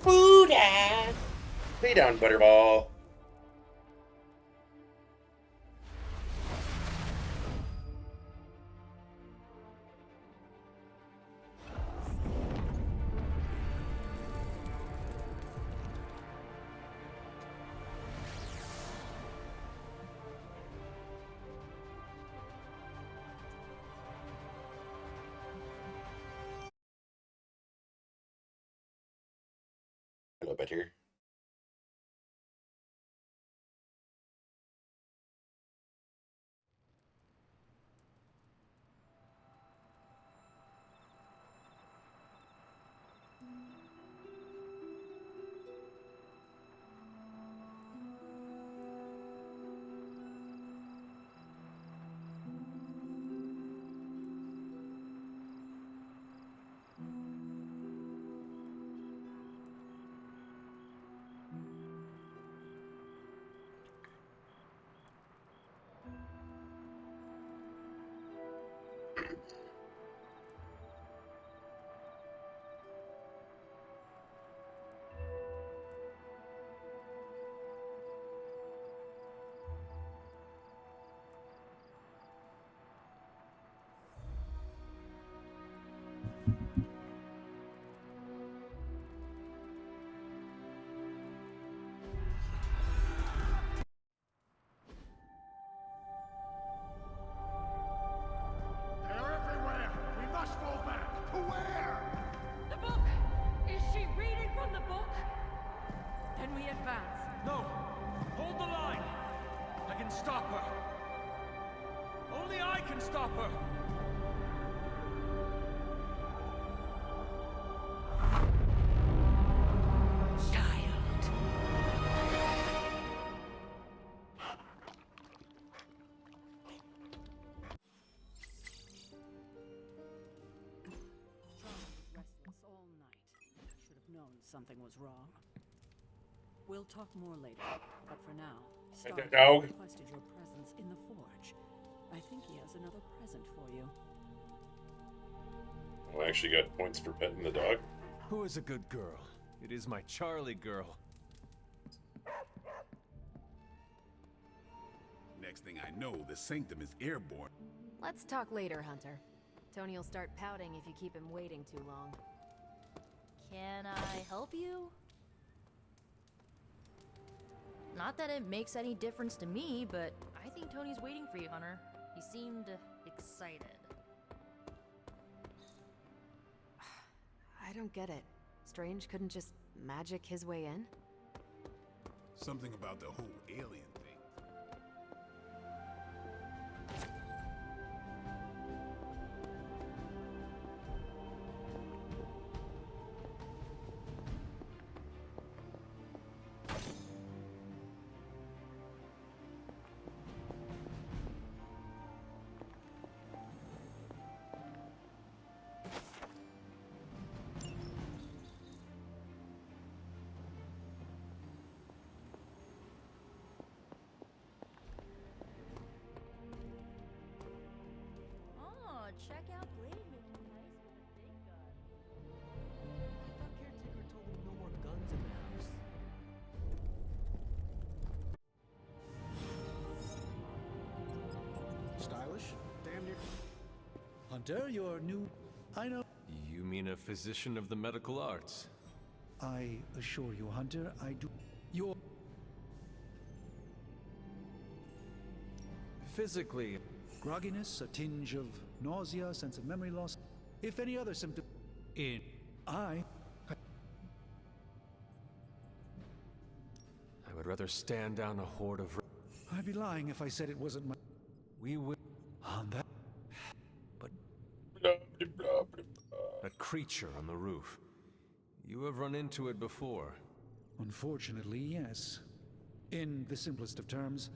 Buddha! Lay down, Butterball. Hello, Butter. They're everywhere! We must fall back! To where? The book! Is she reading from the book? Then we advance. No! Hold the line! I can stop her! Only I can stop her! Child. Restless all night. Should have known something was wrong. We'll talk more later, but for now, Stark dog. requested your presence in the forge. I think he has another present for you. I actually got points for petting the dog. Who is a good girl? It is my Charlie girl. Next thing I know, the Sanctum is airborne. Let's talk later, Hunter. Tony will start pouting if you keep him waiting too long. Can I help you? Not that it makes any difference to me, but I think Tony's waiting for you, Hunter. He seemed excited. I don't get it. Strange couldn't just magic his way in? Something about the whole alien thing. Oh, check out Blade making nice with a big gun. I thought Caretaker told him no more guns in the house. Stylish? Damn near. Hunter, your new. I know. You mean a physician of the medical arts? I assure you, Hunter, I do. Your. Physically, Grogginess, a tinge of nausea, sense of memory loss. If any other symptom. In. I would rather stand down a horde of... I'd be lying if I said it wasn't my. We will... On that. But Blah, blah, blah, blah, blah. that creature on the roof. You have run into it before. Unfortunately, yes. In the simplest of terms,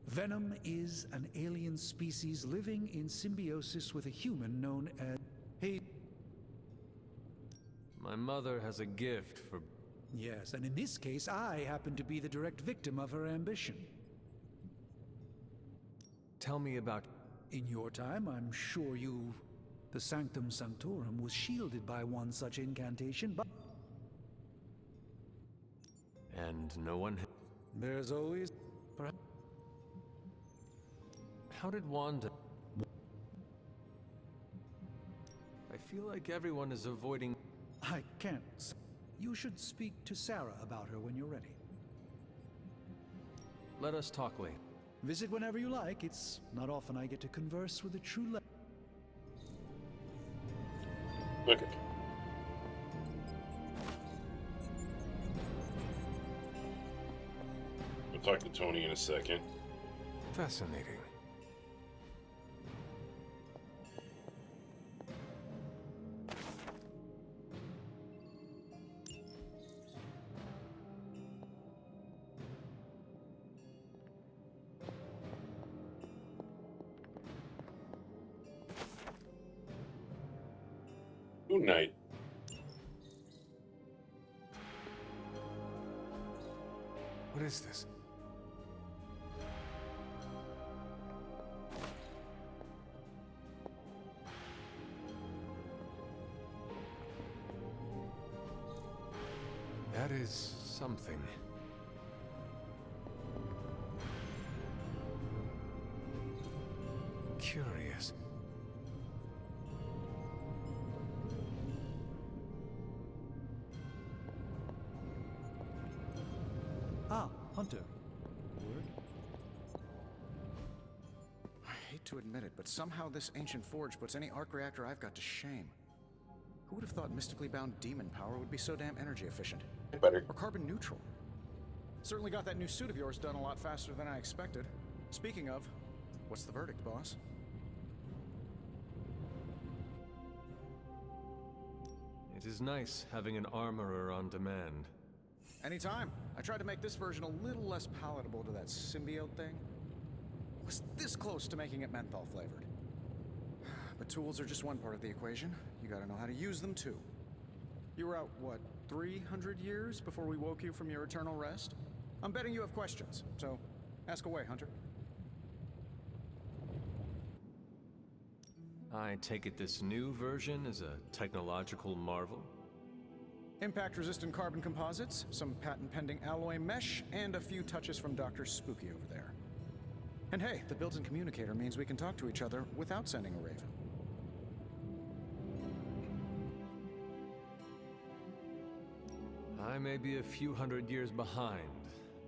Venom is an alien species living in symbiosis with a human known as. Hey, My mother has a gift for... Yes, and in this case, I happen to be the direct victim of her ambition. Tell me about... In your time, I'm sure you... The Sanctum Sanctorum was shielded by one such incantation, but... And no one... There's always... Perhaps... How did Wanda... I feel like everyone is avoiding... I can't... You should speak to Sarah about her when you're ready. Let us talk later. Visit whenever you like. It's not often I get to converse with a true Okay. We'll talk to Tony in a second. Fascinating. Good night. What is this? That is something. Curious. Ah, Hunter. Word? I hate to admit it, but somehow this ancient forge puts any arc reactor I've got to shame. Who would have thought mystically bound demon power would be so damn energy efficient? Better. Or carbon neutral? Certainly got that new suit of yours done a lot faster than I expected. Speaking of, what's the verdict, boss? It is nice having an armorer on demand. Anytime. I tried to make this version a little less palatable to that symbiote thing. Was this close to making it menthol flavored. But tools are just one part of the equation. You gotta know how to use them too. You were out, what, 300 years before we woke you from your eternal rest? I'm betting you have questions, so ask away, Hunter. I take it this new version is a technological marvel? Impact-resistant carbon composites, some patent-pending alloy mesh, and a few touches from Dr. Spooky over there. And hey, the built-in communicator means we can talk to each other without sending a raven. I may be a few hundred years behind,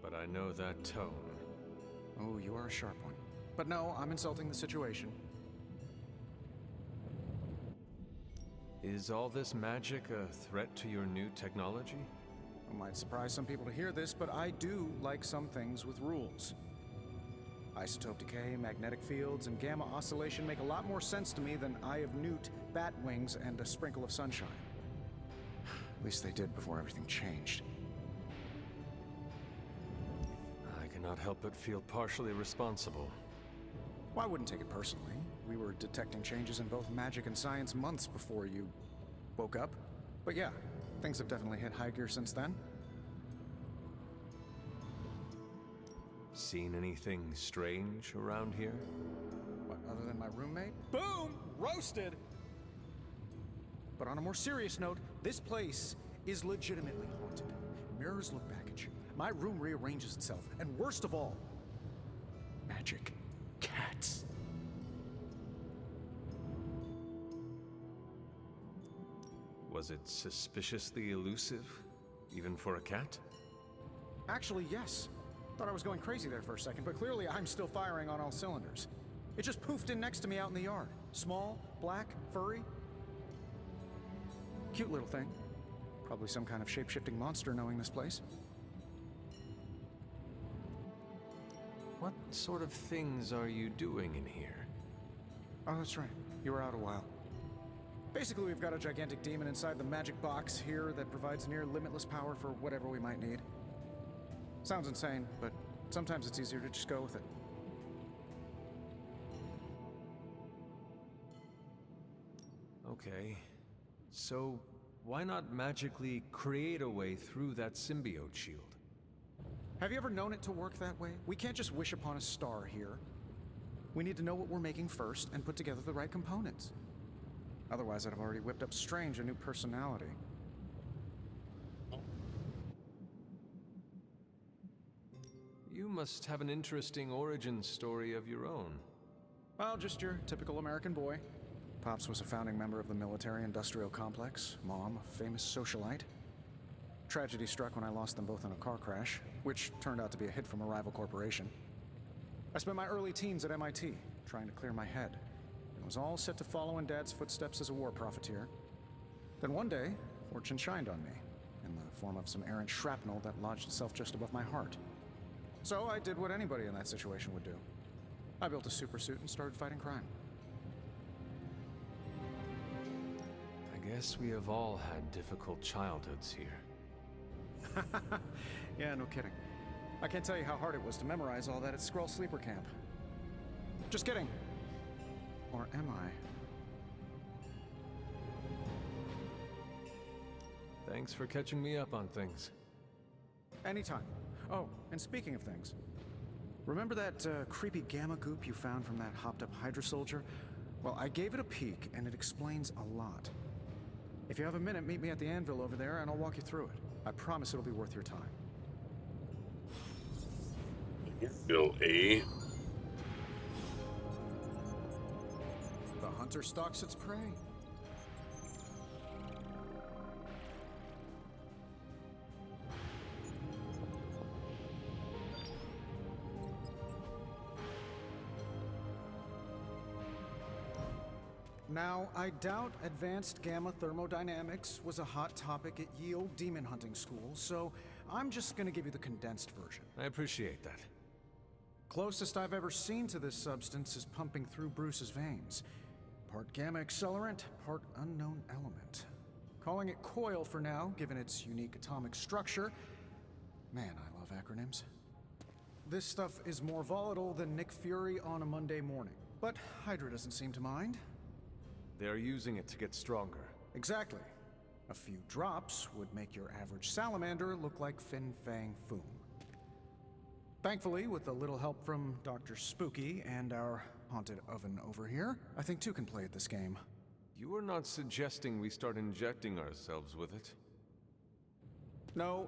but I know that tone. Oh, you are a sharp one. But no, I'm insulting the situation. Is all this magic a threat to your new technology? It might surprise some people to hear this, but I do like some things with rules. Isotope decay, magnetic fields, and gamma oscillation make a lot more sense to me than Eye of Newt, bat wings, and a sprinkle of sunshine. At least they did before everything changed. I cannot help but feel partially responsible. Well, I wouldn't take it personally. We were detecting changes in both magic and science months before you woke up. But yeah, things have definitely hit high gear since then. Seen anything strange around here? What, other than my roommate? Boom! Roasted! But on a more serious note, this place is legitimately haunted. Mirrors look back at you. My room rearranges itself. And worst of all, magic cats. Was it suspiciously elusive, even for a cat? Actually, yes. Thought I was going crazy there for a second, but clearly I'm still firing on all cylinders. It just poofed in next to me out in the yard. Small, black, furry. Cute little thing. Probably some kind of shape-shifting monster knowing this place. What sort of things are you doing in here? Oh, that's right. You were out a while. Basically, we've got a gigantic demon inside the magic box here that provides near limitless power for whatever we might need. Sounds insane, but sometimes it's easier to just go with it. Okay. So, Why not magically create a way through that symbiote shield? Have you ever known it to work that way? We can't just wish upon a star here. We need to know what we're making first and put together the right components. Otherwise, I'd have already whipped up Strange a new personality. You must have an interesting origin story of your own. Well, just your typical American boy. Pops was a founding member of the military-industrial complex. Mom, a famous socialite. Tragedy struck when I lost them both in a car crash, which turned out to be a hit from a rival corporation. I spent my early teens at MIT, trying to clear my head. It was all set to follow in Dad's footsteps as a war profiteer. Then one day, fortune shined on me, in the form of some errant shrapnel that lodged itself just above my heart. So I did what anybody in that situation would do. I built a supersuit and started fighting crime. I guess we have all had difficult childhoods here. Yeah, no kidding. I can't tell you how hard it was to memorize all that at Skrull Sleeper Camp. Just kidding. Or am I? Thanks for catching me up on things. Anytime. Oh, and speaking of things, remember that creepy gamma goop you found from that hopped-up Hydra soldier? Well, I gave it a peek, and it explains a lot. If you have a minute, meet me at the anvil over there, and I'll walk you through it. I promise it'll be worth your time. Bill A. The hunter stalks its prey. Now, I doubt advanced gamma thermodynamics was a hot topic at Ye Olde Demon Hunting School, so I'm just gonna give you the condensed version. I appreciate that. Closest I've ever seen to this substance is pumping through Bruce's veins. Part gamma accelerant, part unknown element. Calling it Coil for now, given its unique atomic structure. Man, I love acronyms. This stuff is more volatile than Nick Fury on a Monday morning. But Hydra doesn't seem to mind. They're using it to get stronger. Exactly. A few drops would make your average salamander look like Fin Fang Foom. Thankfully, with a little help from Dr. Spooky and our haunted oven over here, I think two can play at this game. You are not suggesting we start injecting ourselves with it? No,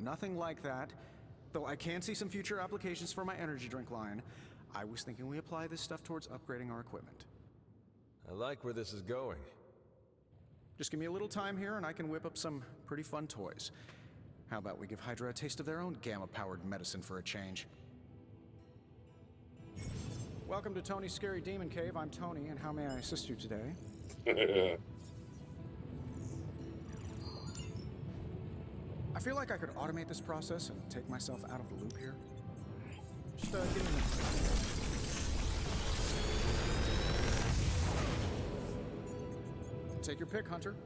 nothing like that. Though I can see some future applications for my energy drink line. I was thinking we apply this stuff towards upgrading our equipment. I like where this is going. Just give me a little time here and I can whip up some pretty fun toys. How about we give Hydra a taste of their own gamma-powered medicine for a change? Welcome to Tony's Scary Demon Cave. I'm Tony, and how may I assist you today? I feel like I could automate this process and take myself out of the loop here. Just give me a minute. Take your pick, Hunter.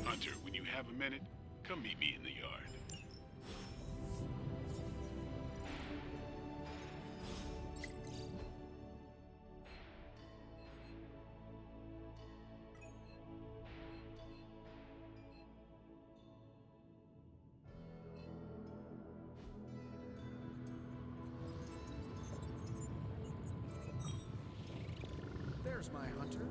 Hunter, when you have a minute, come meet me in the yard. There's my Hunter.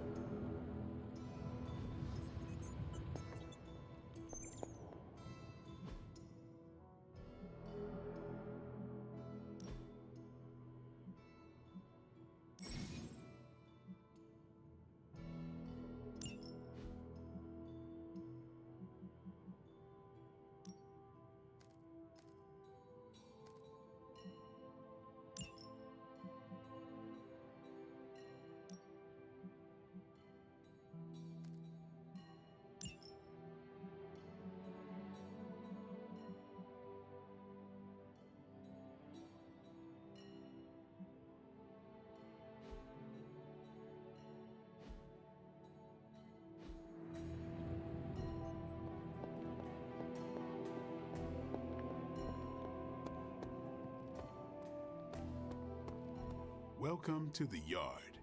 Welcome to the yard.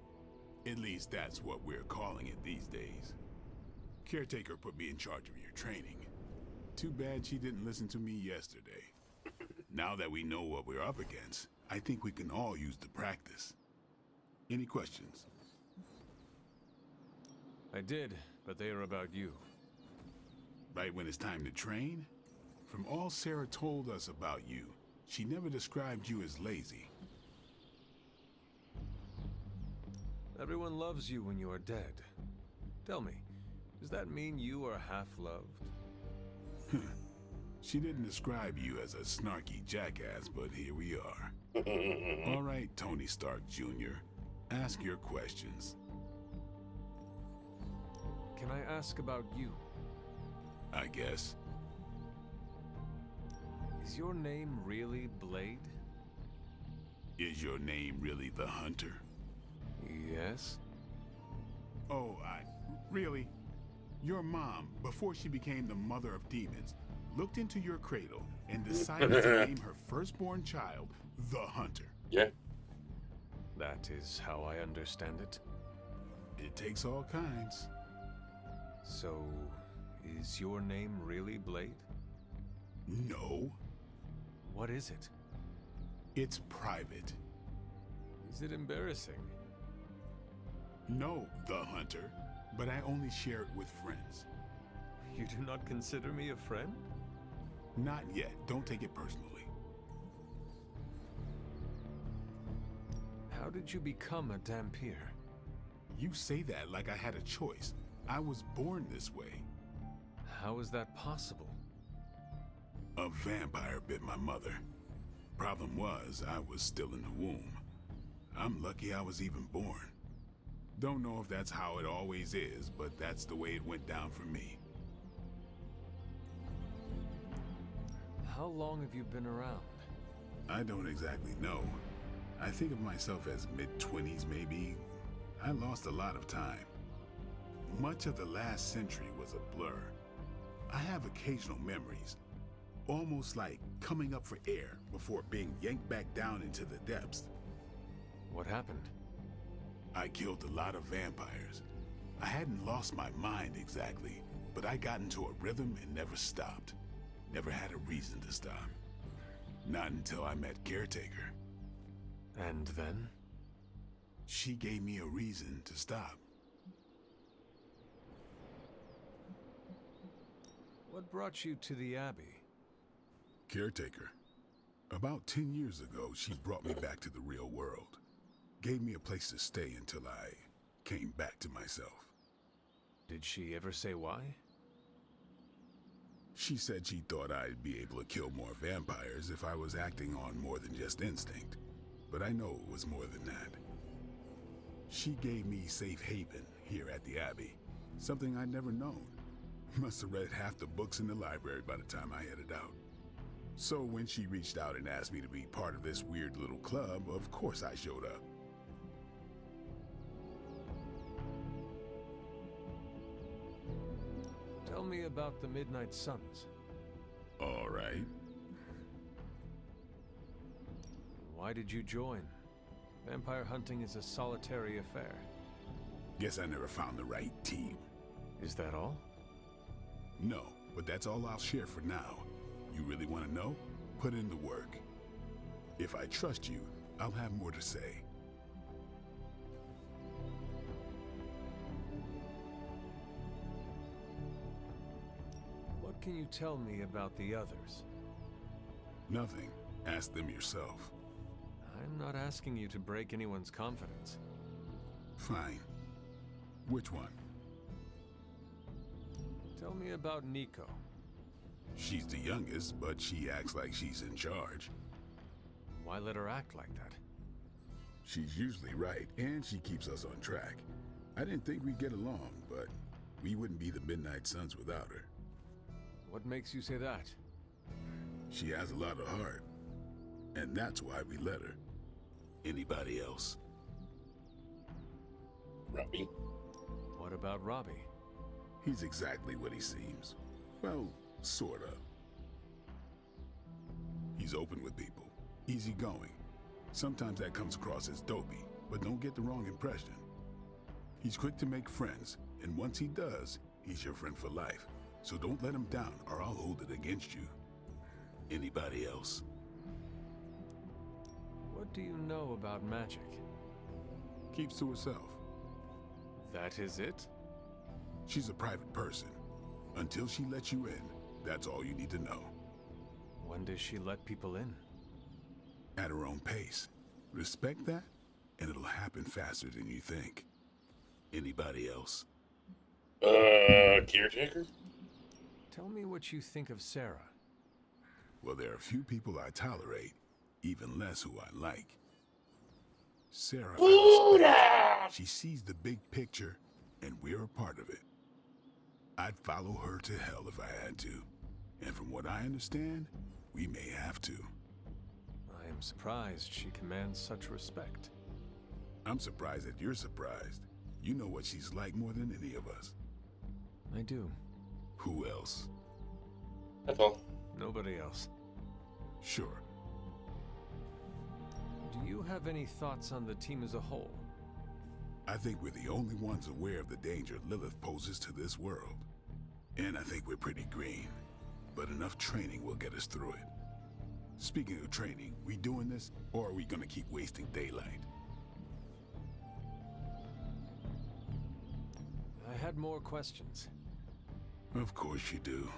At least that's what we're calling it these days. Caretaker put me in charge of your training. Too bad she didn't listen to me yesterday. Now that we know what we're up against, I think we can all use the practice. Any questions? I did, but they are about you. Right when it's time to train? From all Sarah told us about you, she never described you as lazy. Everyone loves you when you are dead. Tell me, does that mean you are half-loved? She didn't describe you as a snarky jackass, but here we are. All right, Tony Stark Jr., ask your questions. Can I ask about you? I guess. Is your name really Blade? Is your name really the Hunter? Yes. Oh, really? Your mom, before she became the mother of demons, looked into your cradle and decided to name her firstborn child the Hunter. Yeah. That is how I understand it. It takes all kinds. So, is your name really Blade? No. What is it? It's private. Is it embarrassing? No, the Hunter, but I only share it with friends. You do not consider me a friend? Not yet. Don't take it personally. How did you become a Dhampir? You say that like I had a choice. I was born this way. How is that possible? A vampire bit my mother. Problem was, I was still in the womb. I'm lucky I was even born. Don't know if that's how it always is, but that's the way it went down for me. How long have you been around? I don't exactly know. I think of myself as mid-20s maybe. I lost a lot of time. Much of the last century was a blur. I have occasional memories, almost like coming up for air before being yanked back down into the depths. What happened? I killed a lot of vampires. I hadn't lost my mind exactly, but I got into a rhythm and never stopped. Never had a reason to stop. Not until I met Caretaker. And then? She gave me a reason to stop. What brought you to the Abbey? Caretaker. About 10 years ago, she brought me back to the real world. Gave me a place to stay until I came back to myself. Did she ever say why? She said she thought I'd be able to kill more vampires if I was acting on more than just instinct. But I know it was more than that. She gave me safe haven here at the Abbey. Something I'd never known. Must have read half the books in the library by the time I headed out. So when she reached out and asked me to be part of this weird little club, of course I showed up. Tell me about the Midnight Suns. All right. Why did you join? Vampire hunting is a solitary affair. Guess I never found the right team. Is that all? No, but that's all I'll share for now. You really want to know? Put in the work. If I trust you, I'll have more to say. What can you tell me about the others? Nothing. Ask them yourself. I'm not asking you to break anyone's confidence. Fine. Which one? Tell me about Nico. She's the youngest, but she acts like she's in charge. Why let her act like that? She's usually right, and she keeps us on track. I didn't think we'd get along, but we wouldn't be the Midnight Suns without her. What makes you say that? She has a lot of heart, and that's why we let her. Anybody else? Robbie? What about Robbie? He's exactly what he seems. Well, sorta. He's open with people, easygoing. Sometimes that comes across as dopey, but don't get the wrong impression. He's quick to make friends, and once he does, he's your friend for life. So don't let him down, or I'll hold it against you. Anybody else? What do you know about magic? Keeps to herself. That is it? She's a private person. Until she lets you in, that's all you need to know. When does she let people in? At her own pace. Respect that, and it'll happen faster than you think. Anybody else? Caretaker? Tell me what you think of Sarah. Well, there are few people I tolerate, even less who I like. Sarah, I respect. She sees the big picture, and we're a part of it. I'd follow her to hell if I had to. And from what I understand, we may have to. I am surprised she commands such respect. I'm surprised that you're surprised. You know what she's like more than any of us. I do. Who else? That's all. Nobody else. Sure. Do you have any thoughts on the team as a whole? I think we're the only ones aware of the danger Lilith poses to this world. And I think we're pretty green. But enough training will get us through it. Speaking of training, we doing this, or are we gonna keep wasting daylight? I had more questions. Of course you do.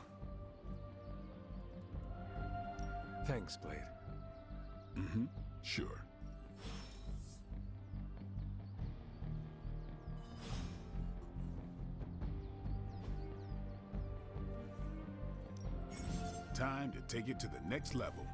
Thanks, Blade. Mm-hmm. Sure. Time to take it to the next level.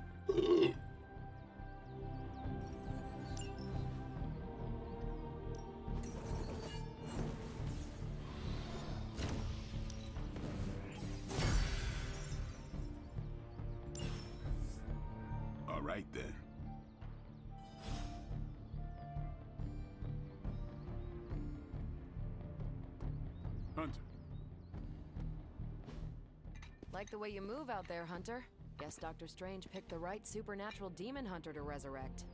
All right then. Hunter. Like the way you move out there, Hunter. Guess Dr. Strange picked the right supernatural demon hunter to resurrect.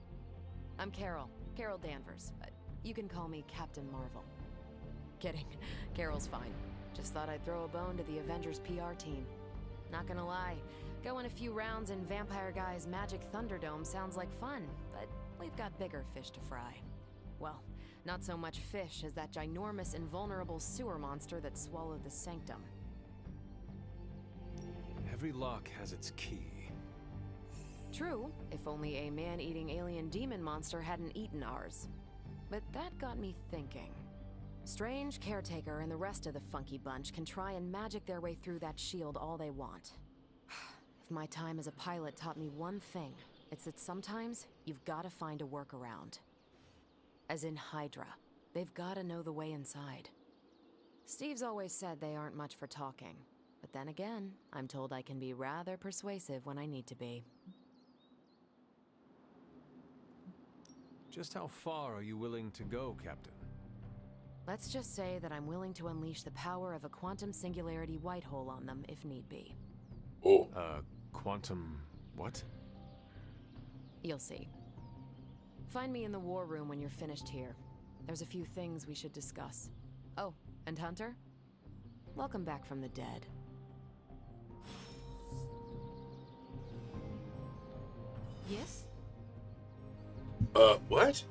I'm Carol Danvers, but you can call me Captain Marvel. Kidding, Carol's fine. Just thought I'd throw a bone to the Avengers PR team. Not gonna lie, going a few rounds in Vampire Guy's Magic Thunderdome sounds like fun, but we've got bigger fish to fry. Well, not so much fish as that ginormous invulnerable sewer monster that swallowed the Sanctum. Every lock has its key. True, if only a man-eating alien demon monster hadn't eaten ours. But that got me thinking. Strange, Caretaker, and the rest of the funky bunch can try and magic their way through that shield all they want. If my time as a pilot taught me one thing, it's that sometimes you've gotta find a workaround. As in Hydra. They've gotta know the way inside. Steve's always said they aren't much for talking. But then again, I'm told I can be rather persuasive when I need to be. Just how far are you willing to go, Captain? Let's just say that I'm willing to unleash the power of a quantum singularity white hole on them if need be. Oh. Quantum... what? You'll see. Find me in the war room when you're finished here. There's a few things we should discuss. Oh, and Hunter? Welcome back from the dead. Yes? What?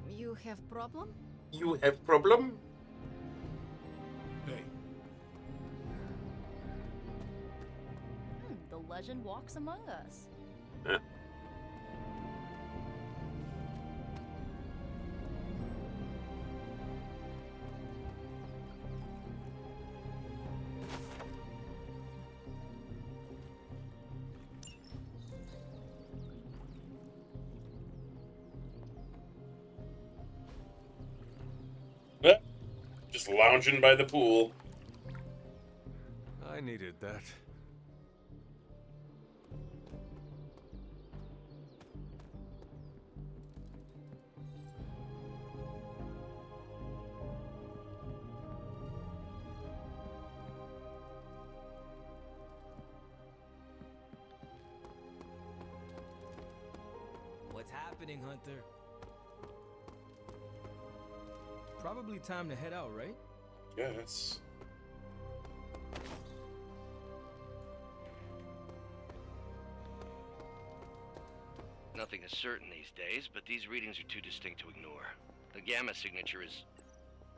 You have problem? You have problem? Hey. The legend walks among us. Just lounging by the pool. I needed that. happening, Hunter? Probably time to head out, right? Yes. Nothing is certain these days, but these readings are too distinct to ignore. The gamma signature is...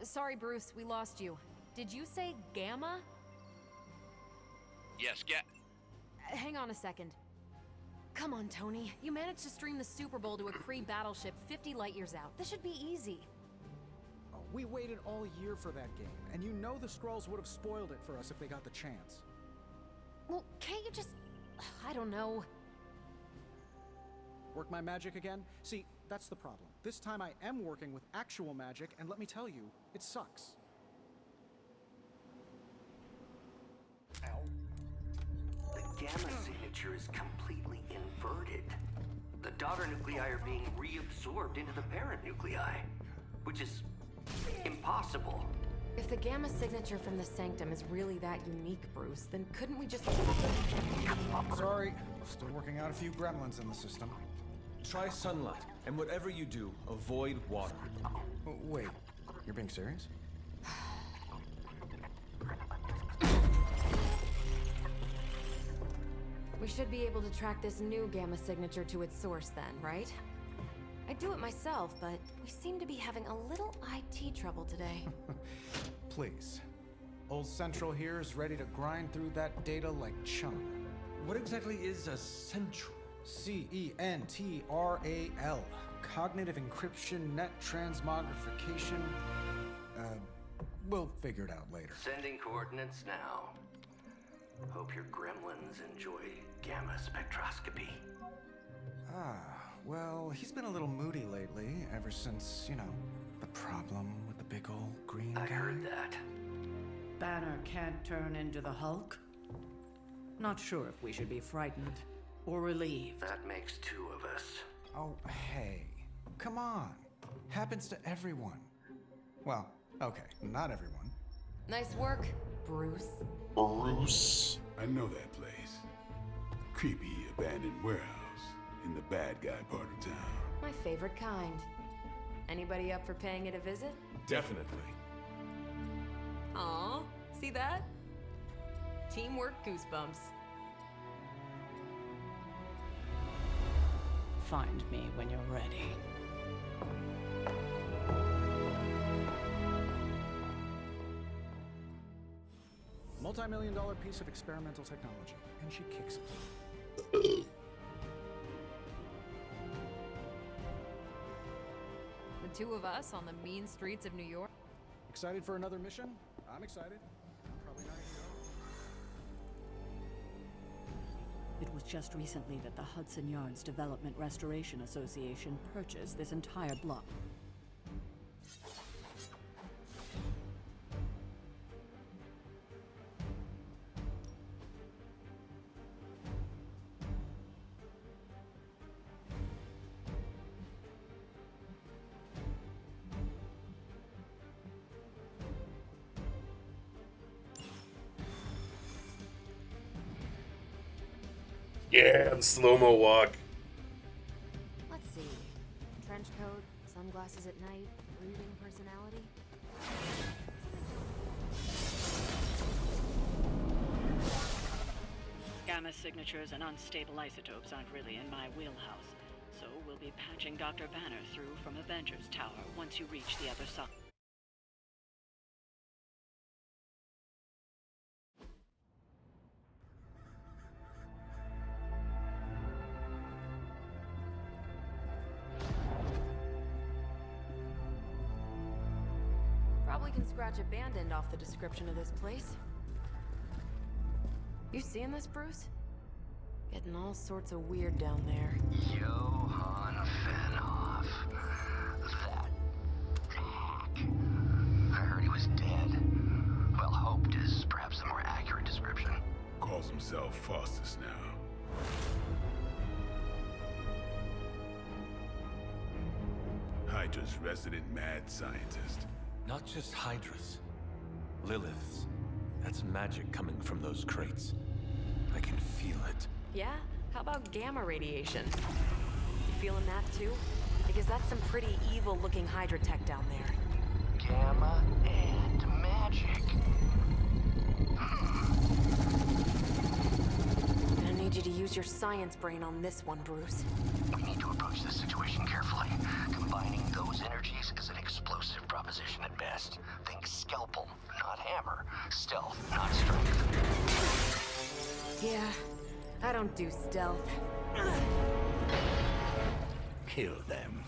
Sorry, Bruce, we lost you. Did you say Gamma? Yes, Hang on a second. Come on, Tony. You managed to stream the Super Bowl to a Kree battleship 50 light years out. This should be easy. Oh, we waited all year for that game, and you know the Skrulls would have spoiled it for us if they got the chance. Well, can't you just... I don't know. Work my magic again? See, that's the problem. This time I am working with actual magic, and let me tell you, it sucks. Ow. The gamma signature is completely inverted. The daughter nuclei are being reabsorbed into the parent nuclei, which is impossible. If the Gamma signature from the Sanctum is really that unique, Bruce, then couldn't we just... Sorry, still working out a few gremlins in the system. Try sunlight, and whatever you do, avoid water. Wait, you're being serious? We should be able to track this new Gamma signature to its source then, right? I'd do it myself, but we seem to be having a little IT trouble today. Please. Old Central here is ready to grind through that data like chum. What exactly is a central? CENTRAL. Cognitive encryption, net transmogrification. We'll figure it out later. Sending coordinates now. Hope your gremlins enjoy gamma spectroscopy. Well, he's been a little moody lately, ever since, you know, the problem with the big old green guy. I heard that. Banner can't turn into the Hulk? Not sure if we should be frightened or relieved. That makes two of us. Oh, hey. Come on. Happens to everyone. Well, okay, not everyone. Nice work, Bruce. Bruce. I know that place. Creepy abandoned warehouse in the bad guy part of town. My favorite kind. Anybody up for paying it a visit? Definitely. Aw, see that? Teamwork goosebumps. Find me when you're ready. Multi-million-dollar piece of experimental technology, and she kicks it. The two of us on the mean streets of New York. Excited for another mission? I'm excited. I'm probably not even It was just recently that the Hudson Yards Development Restoration Association purchased this entire block. Yeah, the slow-mo walk. Let's see. Trench coat, sunglasses at night, brooding personality. Gamma signatures and unstable isotopes aren't really in my wheelhouse, so we'll be patching Dr. Banner through from Avengers Tower once you reach the other side. Probably can scratch a band end off the description of this place. You seeing this, Bruce? Getting all sorts of weird down there. Johann Fenhoff. That hack. I heard he was dead. Well, hoped is perhaps a more accurate description. Calls himself Faustus now. Hydra's resident mad scientist. Not just Hydras. Liliths. That's magic coming from those crates. I can feel it. Yeah? How about gamma radiation? You feeling that too? Because that's some pretty evil-looking Hydra tech down there. Gamma and magic. I need you to use your science brain on this one, Bruce. We need to approach this situation carefully. Combining those energies is an explosive proposition at best. Think scalpel, not hammer. Stealth, not strength. Yeah, I don't do stealth. Kill them.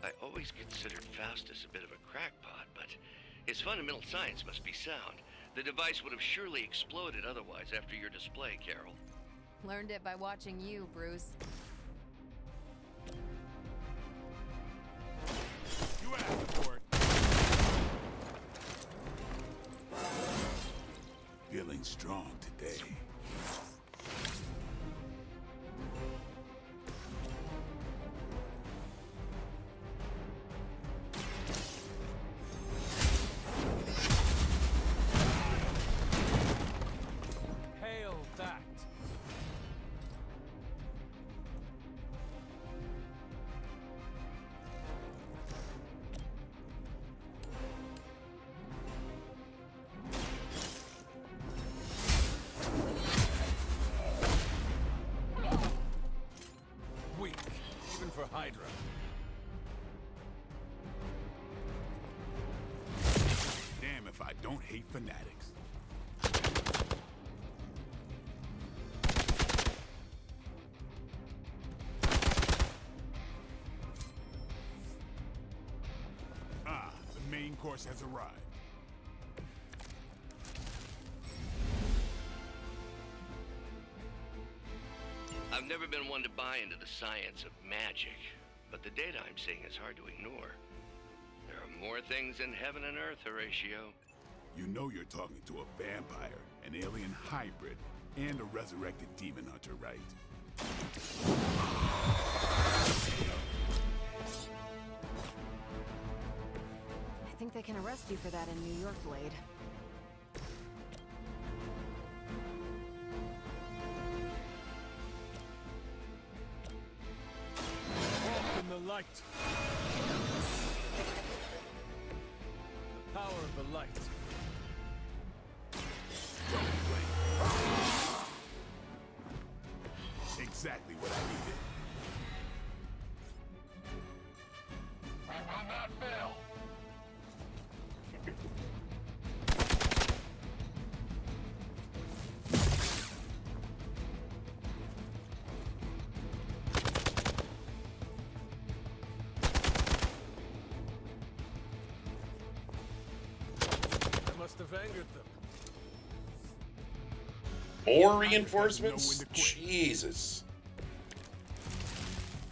I always considered Faustus a bit of a crackpot, but his fundamental science must be sound. The device would have surely exploded otherwise after your display, Carol. Learned it by watching you, Bruce. You asked for it. Feeling strong today. Hail that! Weak, even for Hydra. Damn if I don't hate fanatics. Ah, the main course has arrived. I've never been one to buy into the science of magic, but the data I'm seeing is hard to ignore. There are more things in heaven and earth, Horatio. You know you're talking to a vampire, an alien hybrid, and a resurrected demon hunter, right? I think they can arrest you for that in New York, Blade. Walk in the light. The power of the light. Exactly what I needed. We will not fail. I must have angered them. More reinforcements? Jesus.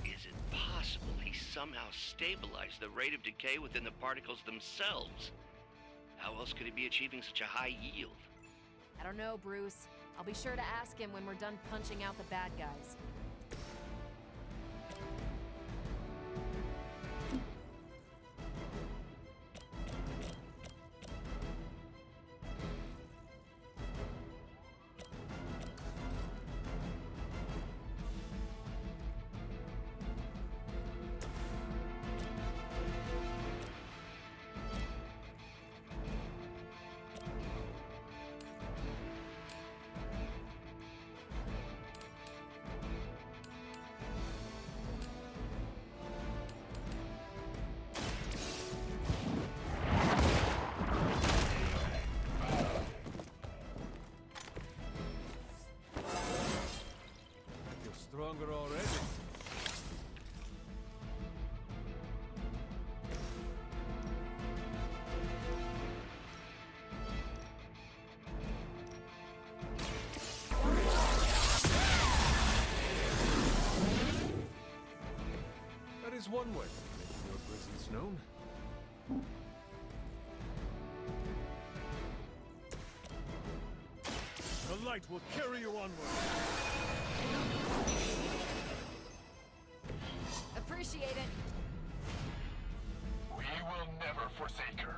Is it possible he somehow stabilized the rate of decay within the particles themselves? How else could he be achieving such a high yield? I don't know, Bruce. I'll be sure to ask him when we're done punching out the bad guys. Stronger already. That is one way of making your presence known. The light will carry you onward. appreciate it. We will never forsake her.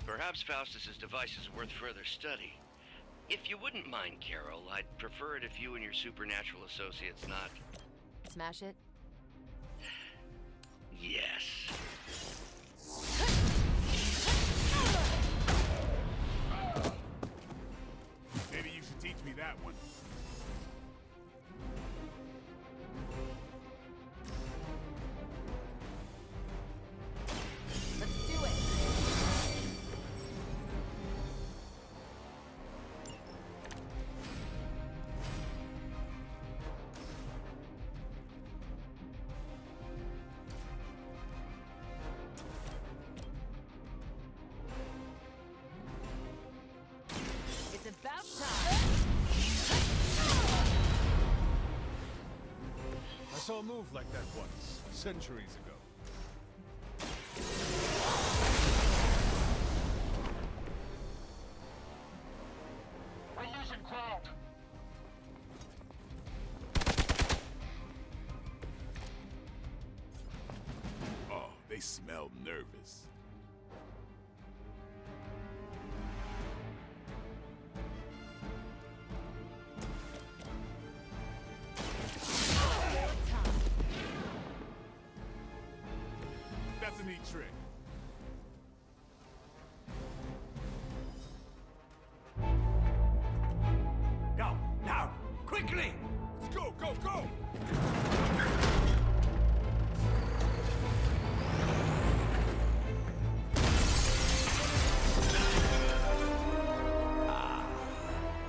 Perhaps Faustus's device is worth further study. If you wouldn't mind, Carol, I'd prefer it if you and your supernatural associates not... Smash it? Yes. Maybe you should teach me that one. Let's do it. It's about time. I saw a move like that once, centuries ago. We're losing ground. Oh, they smell nervous. That's a neat trick. Go, now, quickly! Let's go, go, go!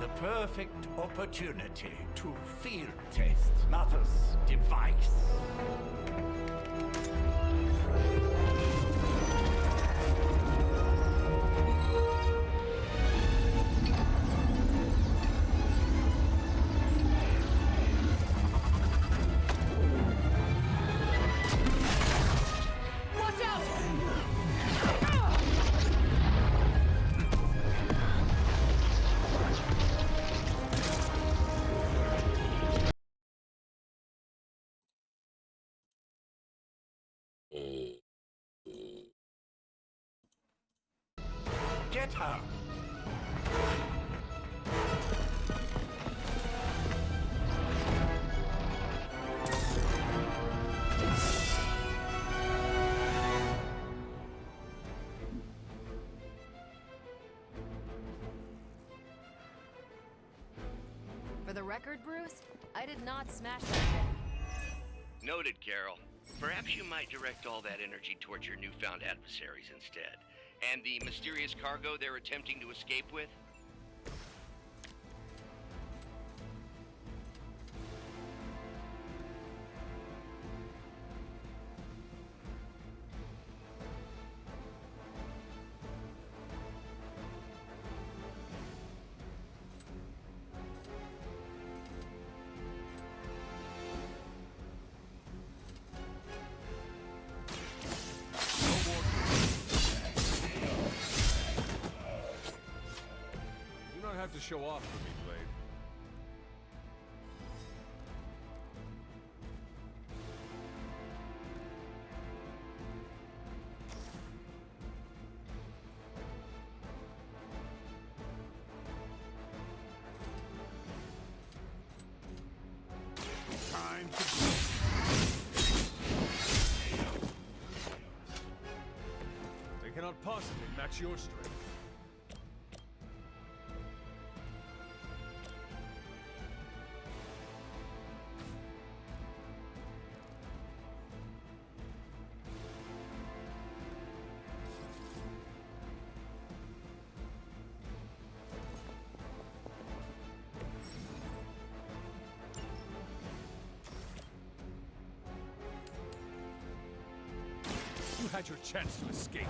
The perfect opportunity to field test Mother's device. Watch out! Get her! For the record, Bruce, I did not smash that thing. Noted, Carol. Perhaps you might direct all that energy towards your newfound adversaries instead. And the mysterious cargo they're attempting to escape with? You don't have to show off for me, Blade. Time to They cannot possibly match your strength. You had your chance to escape.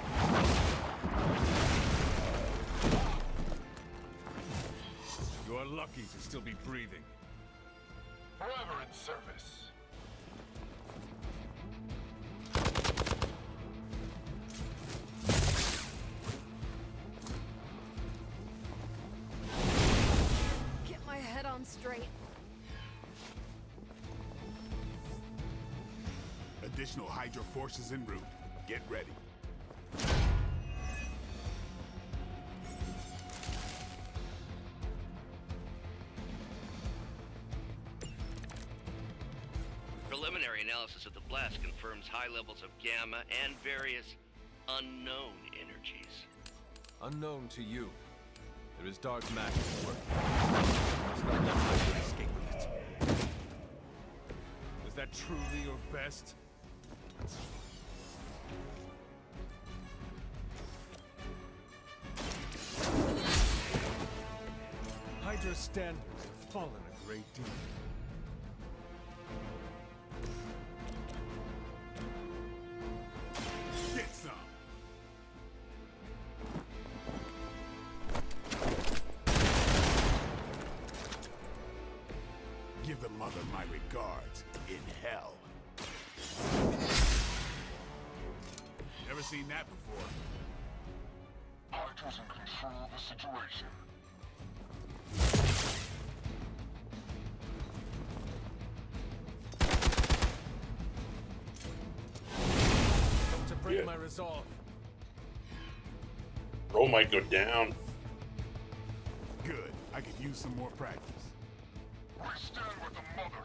You are lucky to still be breathing. Forever in service. Additional Hydra forces en route. Get ready. Preliminary analysis of the blast confirms high levels of gamma and various unknown energies. Unknown to you. There is dark magic at work. You must not let Hydra escape with it. Is that truly your best? Hydra's standards have fallen a great deal. Get some. Give the mother my regards in hell. Never seen that before. Hydra's in control of the situation. To break my resolve. Bro might go down. Good. I could use some more practice. We stand with the mother.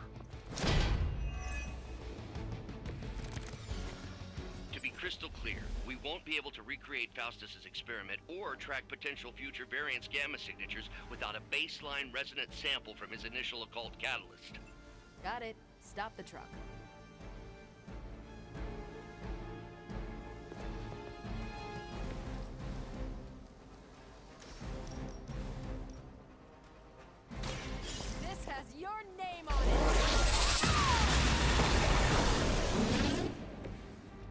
To be crystal clear, we won't be able to recreate Faustus's experiment or track potential future variants' gamma signatures without a baseline resonant sample from his initial occult catalyst. Got it. Stop the truck. This has your name on it!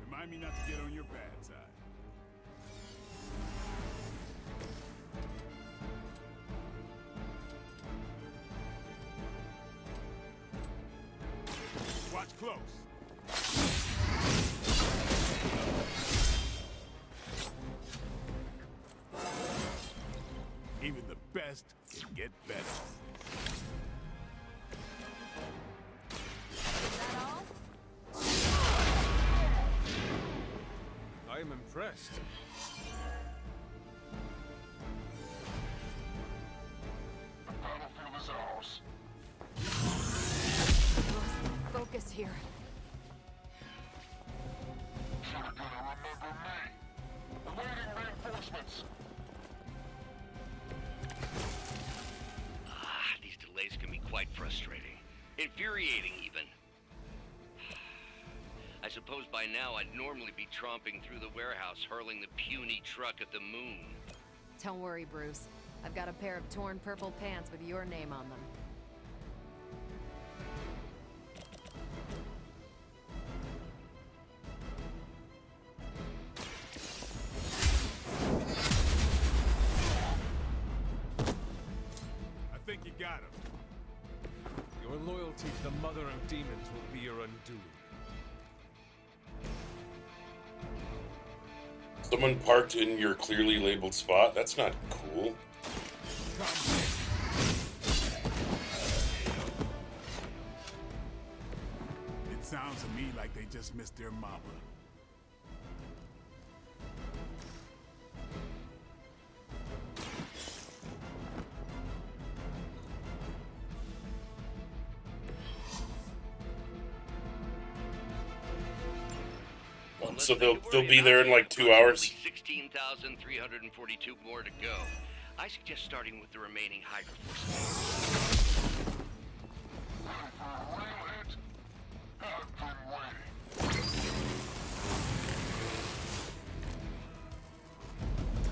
Remind me not to get on your bad side. Watch close. Even the best get better. I am impressed. The battlefield is ours. Focus here. You're gonna remember me. Awaiting reinforcements. These delays can be quite frustrating. Infuriating, even. I suppose by now I'd normally be tromping through the warehouse, hurling the puny truck at the moon. Don't worry, Bruce. I've got a pair of torn purple pants with your name on them. I think you got him. Your loyalty to the Mother of Demons will be your undoing. Someone parked in your clearly labeled spot? That's not cool. It sounds to me like they just missed their mama. So they'll be there in like 2 hours. 16,342 more to go. I suggest starting with the remaining Hydra forces.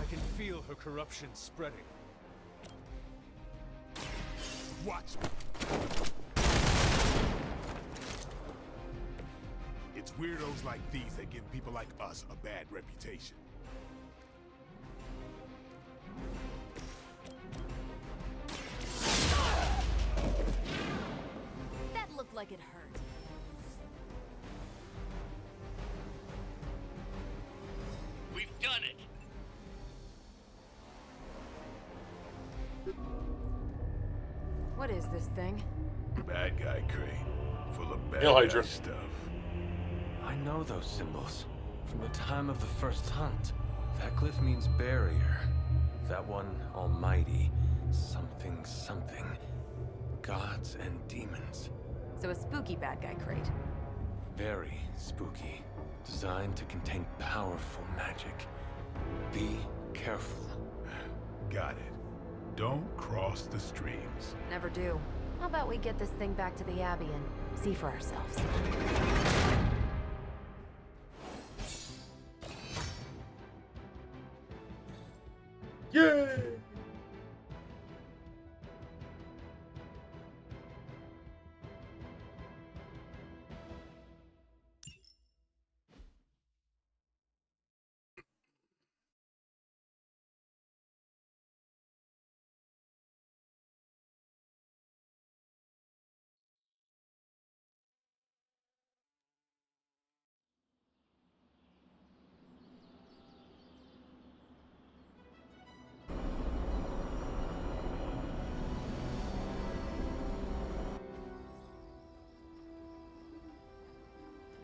I can feel her corruption spreading. Watch me. It's weirdos like these that give people like us a bad reputation. That looked like it hurt. We've done it! What is this thing? Bad guy crate, full of bad Hail, guy Hydra. stuff. I I know those symbols. From the time of the first hunt. That glyph means barrier. That one, almighty. Something, something. Gods and demons. So a spooky bad guy crate. Very spooky. Designed to contain powerful magic. Be careful. Got it. Don't cross the streams. Never do. How about we get this thing back to the Abbey and see for ourselves? Yay!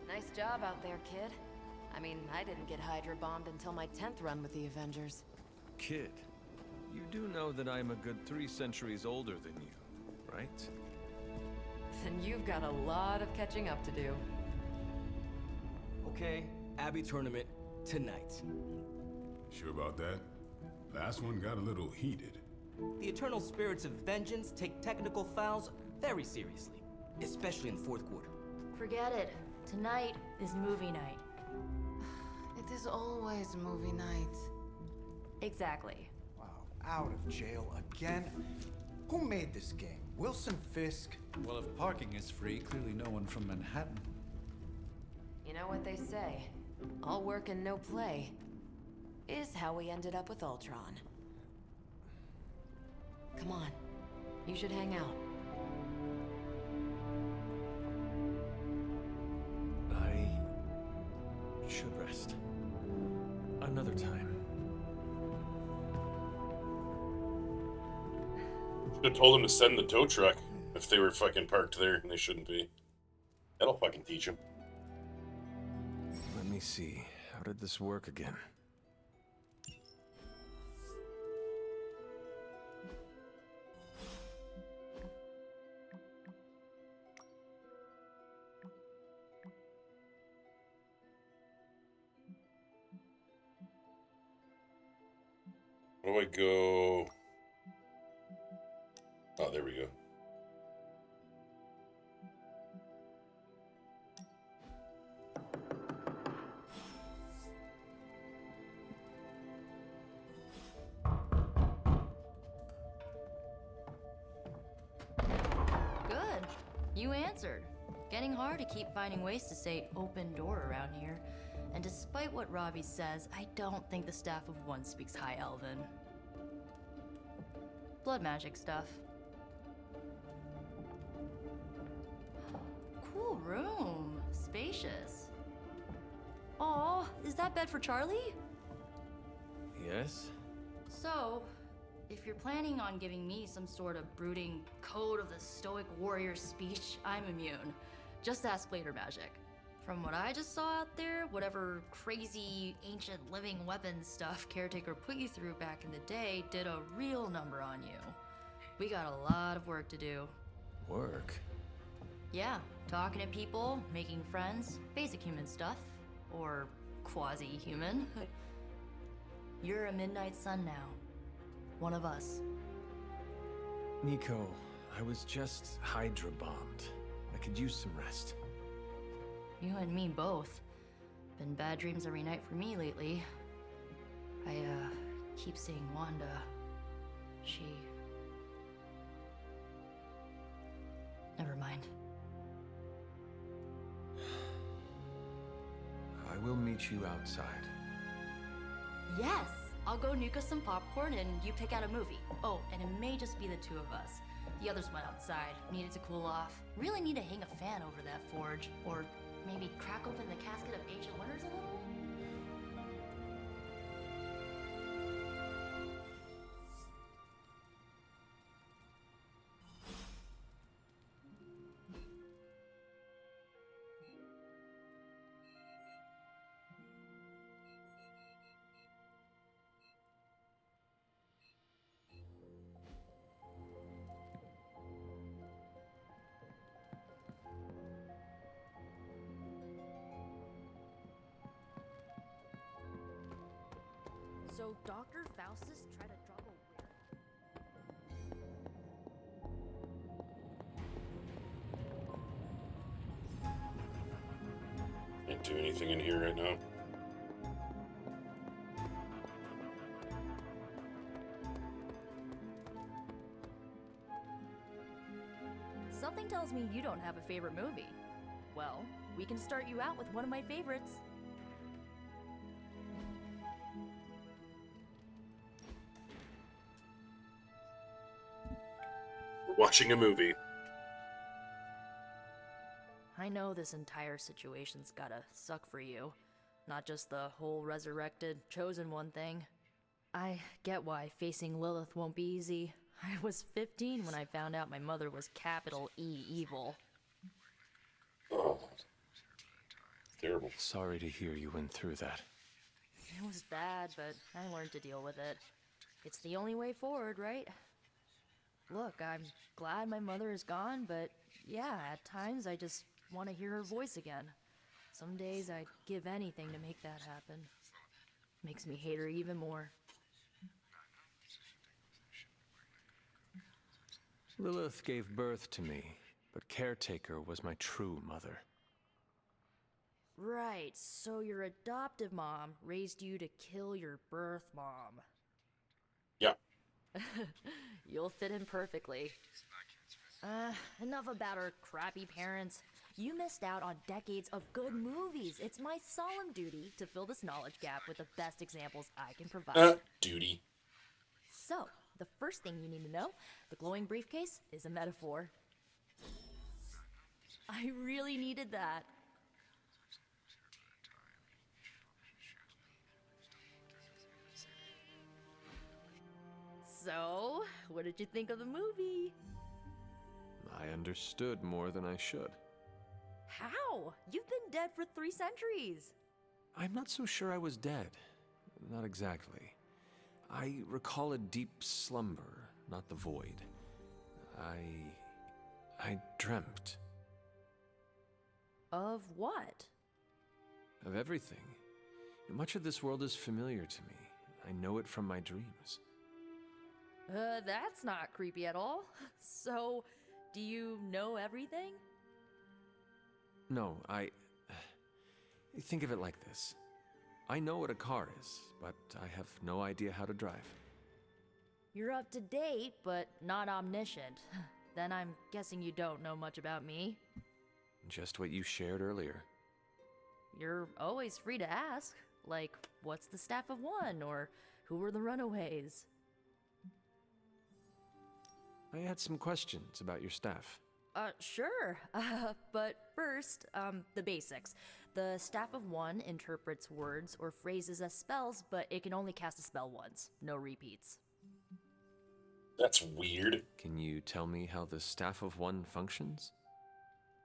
Nice job out there, kid. I mean, I didn't get Hydra bombed until my 10th run with the Avengers. Kid, you do know that I'm a good 3 centuries older than you, right? Then you've got a lot of catching up to do. Okay, Abbey tournament tonight. Sure about that? Last one got a little heated. The Eternal Spirits of Vengeance take technical fouls very seriously, especially in the fourth quarter. Forget it. Tonight is movie night. It is always movie night. Exactly. Wow, out of jail again? Who made this game? Wilson Fisk? Well, if parking is free, clearly no one from Manhattan. You know what they say? All work and no play is how we ended up with Ultron. Come on. You should hang out. I should rest. Another time. Should have told them to send the tow truck if they were fucking parked there and they shouldn't be. That'll fucking teach them. Let me see. How did this work again? Where do I go? Oh, there we go. Good. You answered. Getting hard to keep finding ways to say open door around here. And despite what Robbie says, I don't think the staff of One speaks High Elven. Blood magic stuff. Cool room. Spacious. Aw, is that bed for Charlie? Yes? So, if you're planning on giving me some sort of brooding code of the stoic warrior speech, I'm immune. Just ask later magic. From what I just saw out there, whatever crazy ancient living weapons stuff Caretaker put you through back in the day did a real number on you. We got a lot of work to do. Work? Yeah, talking to people, making friends, basic human stuff. Or quasi-human. You're a Midnight Sun now. One of us. Nico, I was just Hydra bombed. I could use some rest. You and me both. Been bad dreams every night for me lately. I, keep seeing Wanda. She... Never mind. I will meet you outside. Yes! I'll go nuke us some popcorn and you pick out a movie. Oh, and it may just be the two of us. The others went outside, needed to cool off. Really need to hang a fan over that forge. Or maybe crack open the casket of ancient wonders a little? So Dr. Faustus tried to drop a Can't do anything in here right now. Something tells me you don't have a favorite movie. Well, we can start you out with one of my favorites. We're watching a movie. I know this entire situation's gotta suck for you. Not just the whole resurrected, chosen one thing. I get why facing Lilith won't be easy. I was 15 when I found out my mother was capital E evil. Oh. Terrible. Sorry to hear you went through that. It was bad, but I learned to deal with it. It's the only way forward, right? Look, I'm glad my mother is gone, but yeah, at times I just want to hear her voice again. Some days I'd give anything to make that happen. Makes me hate her even more. Lilith gave birth to me, but Caretaker was my true mother. Right, so your adoptive mom raised you to kill your birth mom. Yeah. You'll fit in perfectly. Enough about our crappy parents. You missed out on decades of good movies. It's my solemn duty to fill this knowledge gap with the best examples I can provide. Duty. So, the first thing you need to know, the glowing briefcase is a metaphor. I really needed that. So, what did you think of the movie? I understood more than I should. How? You've been dead for 3 centuries. I'm not so sure I was dead. Not exactly. I recall a deep slumber, not the void. I dreamt. Of what? Of everything. Much of this world is familiar to me. I know it from my dreams. That's not creepy at all. So, do you know everything? No, think of it like this. I know what a car is, but I have no idea how to drive. You're up to date, but not omniscient. Then I'm guessing you don't know much about me. Just what you shared earlier. You're always free to ask. Like, what's the Staff of One? Or who were the Runaways? I had some questions about your staff. Sure. But first, the basics. The Staff of One interprets words or phrases as spells, but it can only cast a spell once. No repeats. That's weird. Can you tell me how the Staff of One functions?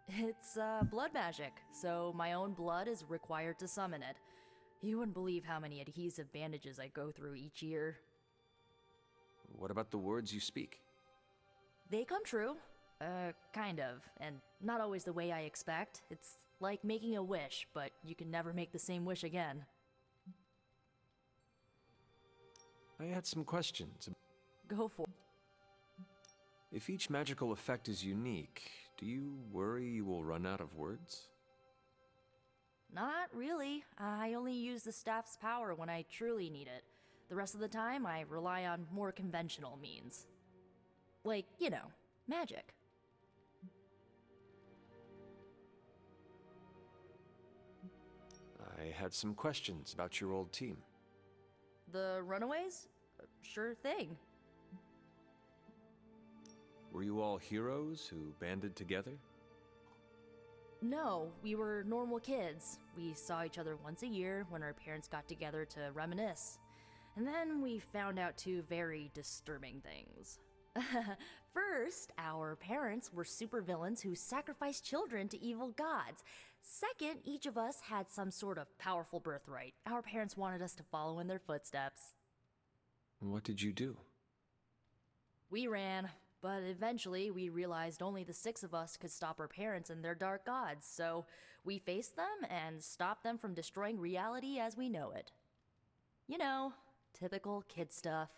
It's, blood magic, so my own blood is required to summon it. You wouldn't believe how many adhesive bandages I go through each year. What about the words you speak? They come true. Kind of. And not always the way I expect. It's like making a wish, but you can never make the same wish again. I had some questions. Go for it. If each magical effect is unique, do you worry you will run out of words? Not really. I only use the staff's power when I truly need it. The rest of the time, I rely on more conventional means. Like, you know, magic. I had some questions about your old team. The Runaways? Sure thing. Were you all heroes who banded together? No, we were normal kids. We saw each other once a year when our parents got together to reminisce. And then we found out 2 very disturbing things. First, our parents were supervillains who sacrificed children to evil gods. Second, each of us had some sort of powerful birthright. Our parents wanted us to follow in their footsteps. What did you do? We ran, but eventually we realized only the 6 of us could stop our parents and their dark gods, so we faced them and stopped them from destroying reality as we know it. You know, Typical kid stuff.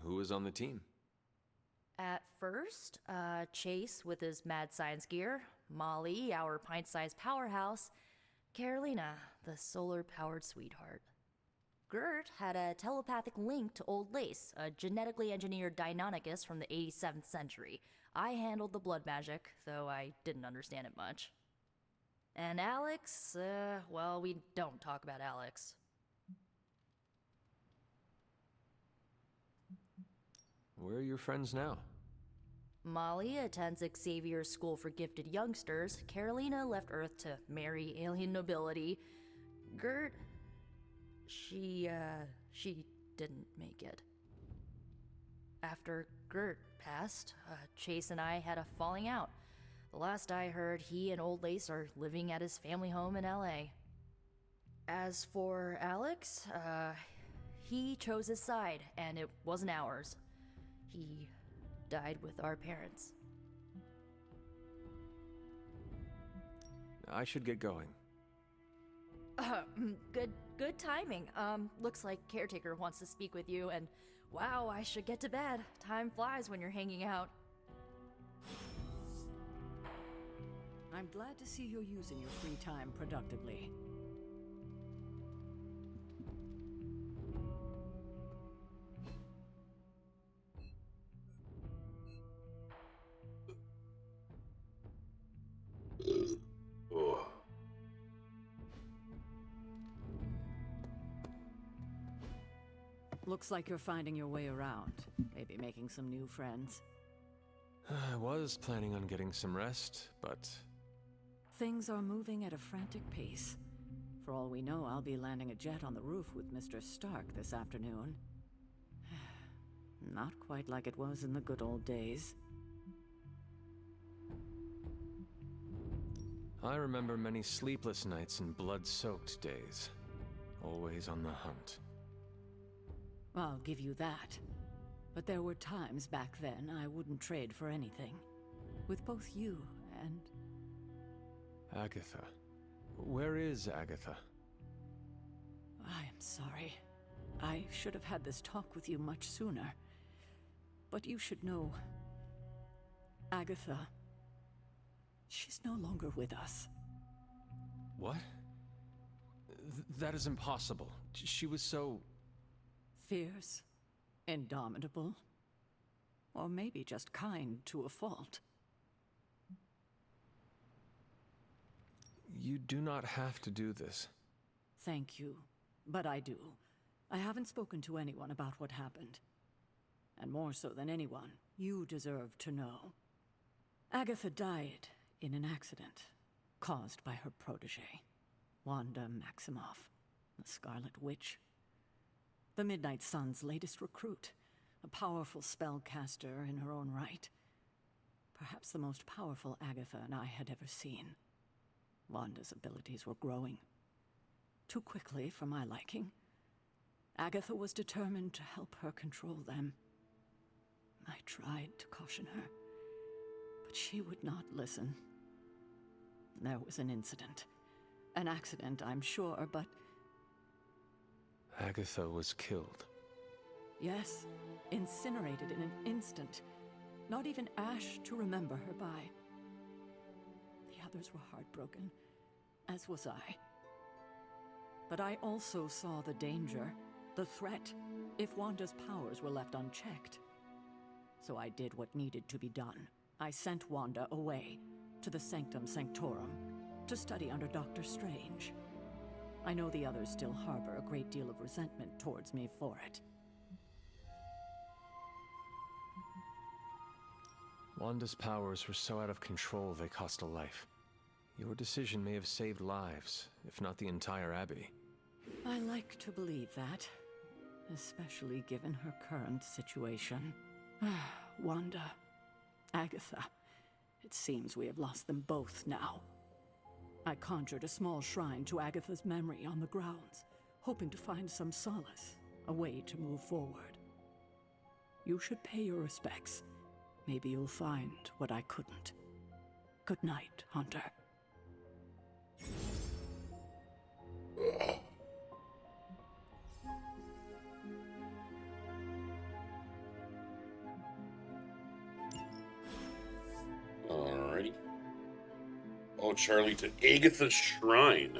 Who was on the team? At first, Chase with his mad science gear, Molly, our pint-sized powerhouse, Carolina, the solar-powered sweetheart. Gert had a telepathic link to Old Lace, a genetically engineered Deinonychus from the 87th century. I handled the blood magic, though I didn't understand it much. And Alex, well, we don't talk about Alex. Where are your friends now? Molly attends Xavier's School for Gifted Youngsters. Carolina left Earth to marry alien nobility. Gert, she didn't make it. After Gert passed, Chase and I had a falling out. The last I heard, he and Old Lace are living at his family home in LA. As for Alex, he chose his side, and it wasn't ours. He died with our parents. I should get going. Good timing. Looks like Caretaker wants to speak with you, and wow, I should get to bed. Time flies when you're hanging out. I'm glad to see you're using your free time productively. Oh. Looks like you're finding your way around. Maybe making some new friends. I was planning on getting some rest, but... Things are moving at a frantic pace. For all we know, I'll be landing a jet on the roof with Mr. Stark this afternoon. Not quite like it was in the good old days. I remember many sleepless nights and blood-soaked days. Always on the hunt. I'll give you that. But there were times back then I wouldn't trade for anything. With both you and... Agatha. Where is Agatha? I am sorry. I should have had this talk with you much sooner. But you should know... Agatha... She's no longer with us. What? That is impossible. She was so... Fierce, indomitable, or maybe just kind to a fault. You do not have to do this. Thank you, but I do. I haven't spoken to anyone about what happened. And more so than anyone, you deserve to know. Agatha died in an accident caused by her protege, Wanda Maximoff, the Scarlet Witch. The Midnight Sun's latest recruit, a powerful spellcaster in her own right. Perhaps the most powerful Agatha and I had ever seen. Wanda's abilities were growing. Too quickly for my liking. Agatha was determined to help her control them. I tried to caution her, but she would not listen. There was an incident. An accident, I'm sure, but... Agatha was killed. Yes, incinerated in an instant. Not even ash to remember her by. The others were heartbroken, as was I. But I also saw the danger, the threat, if Wanda's powers were left unchecked. So I did what needed to be done. I sent Wanda away, to the Sanctum Sanctorum, to study under Dr. Strange. I know the others still harbor a great deal of resentment towards me for it. Wanda's powers were so out of control they cost a life. Your decision may have saved lives, if not the entire Abbey. I like to believe that, especially given her current situation. Wanda, Agatha, it seems we have lost them both now. I conjured a small shrine to Agatha's memory on the grounds, hoping to find some solace, a way to move forward. You should pay your respects. Maybe you'll find what I couldn't. Good night, Hunter. Follow Charlie to Agatha's shrine.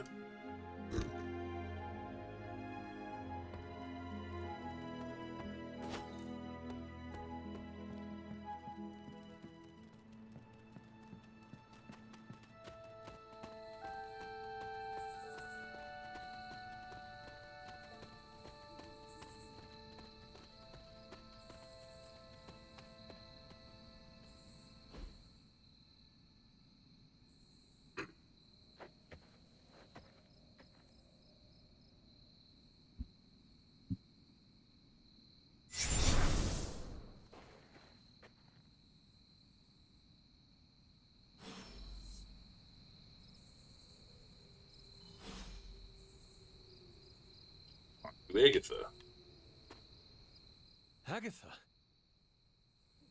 Agatha. Agatha.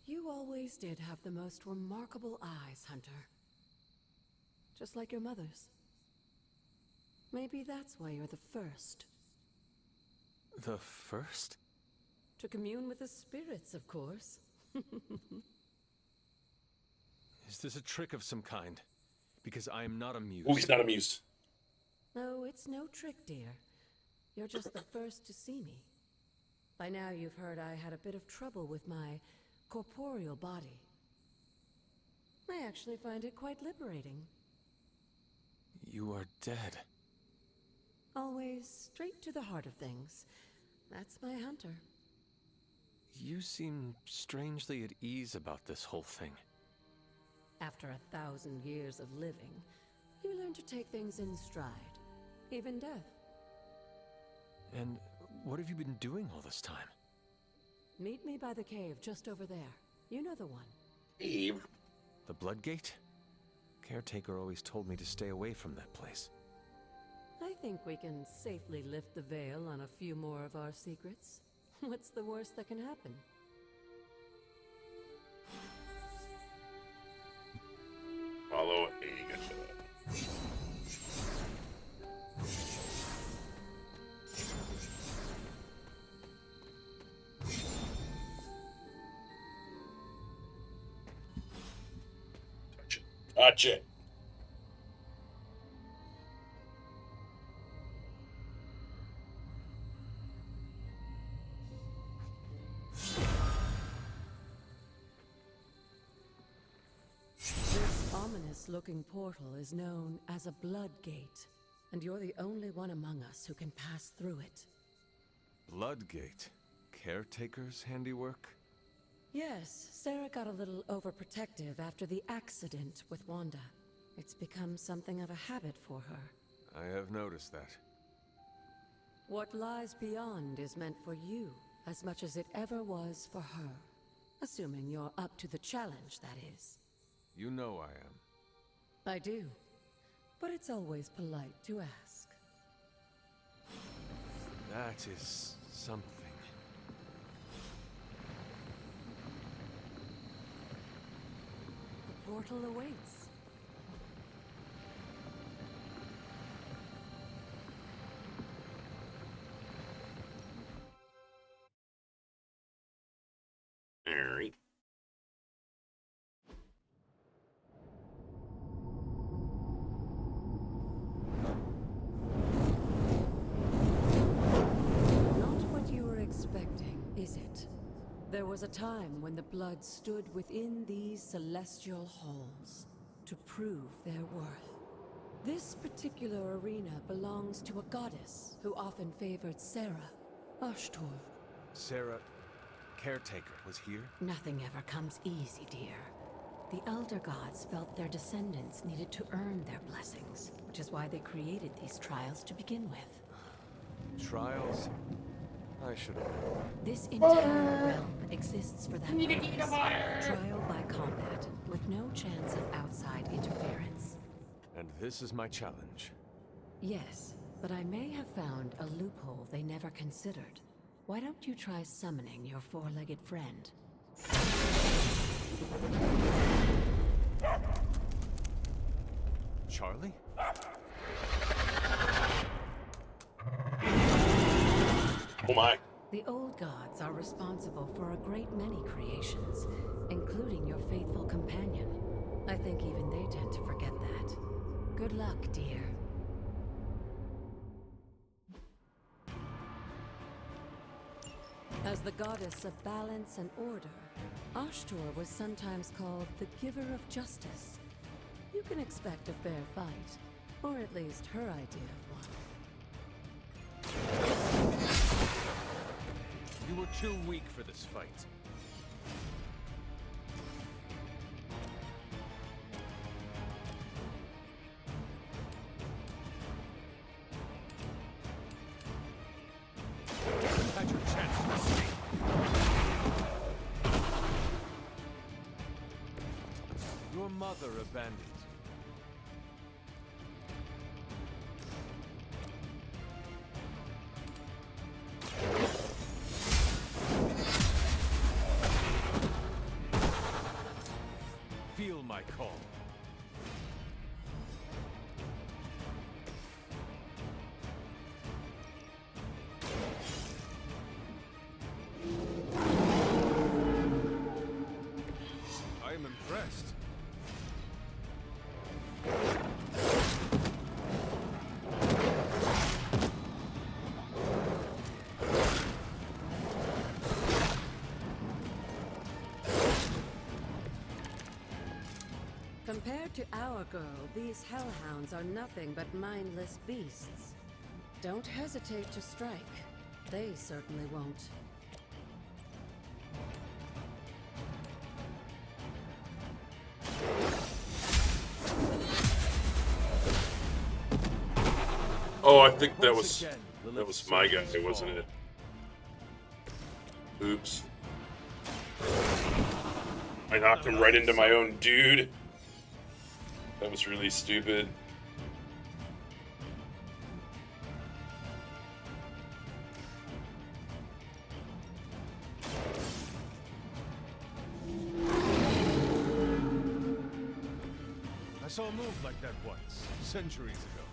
You always did have the most remarkable eyes, Hunter. Just like your mother's. Maybe that's why you're the first. The first? To commune with the spirits, of course. Is this a trick of some kind? Because I am not amused. Oh, he's not amused. No, it's no trick, dear. You're just the first to see me. By now you've heard I had a bit of trouble with my corporeal body. I actually find it quite liberating. You are dead. Always straight to the heart of things. That's my Hunter. You seem strangely at ease about this whole thing. After 1,000 years of living, you learn to take things in stride. Even death. And what have you been doing all this time? Meet me by the cave just over there. You know the one. Eve. The Bloodgate? Caretaker always told me to stay away from that place. I think we can safely lift the veil on a few more of our secrets. What's the worst that can happen? Follow Agatha. Touch it. This ominous-looking portal is known as a blood gate, and you're the only one among us who can pass through it. Bloodgate? Caretaker's handiwork? Yes, Sarah got a little overprotective after the accident with Wanda. It's become something of a habit for her. I have noticed that. What lies beyond is meant for you as much as it ever was for her. Assuming you're up to the challenge, that is. You know I am. I do. But it's always polite to ask. That is something. The portal awaits. Alright. Not what you were expecting, is it? There was a time when the blood stood within these celestial halls to prove their worth. This particular arena belongs to a goddess who often favored Sarah, Ashtor. Sarah, Caretaker, was here? Nothing ever comes easy, dear. The Elder Gods felt their descendants needed to earn their blessings, which is why they created these trials to begin with. Trials? I should have known. This entire realm exists for that purpose. Trial by combat, with no chance of outside interference. And this is my challenge. Yes, but I may have found a loophole they never considered. Why don't you try summoning your four-legged friend? Charlie? Oh my. The old gods are responsible for a great many creations, including your faithful companion. I think even they tend to forget that. Good luck, dear. As the goddess of balance and order, Ashtor was sometimes called the giver of justice. You can expect a fair fight, or at least her idea of one. You were too weak for this fight. You had your chance to escape. Your mother abandoned you. Feel my call. I am impressed. Compared to our girl, these hellhounds are nothing but mindless beasts. Don't hesitate to strike. They certainly won't. Oh, I think that was my guy, wasn't it? Oops. I knocked him right into my own dude. That was really stupid. I saw a move like that once, centuries ago.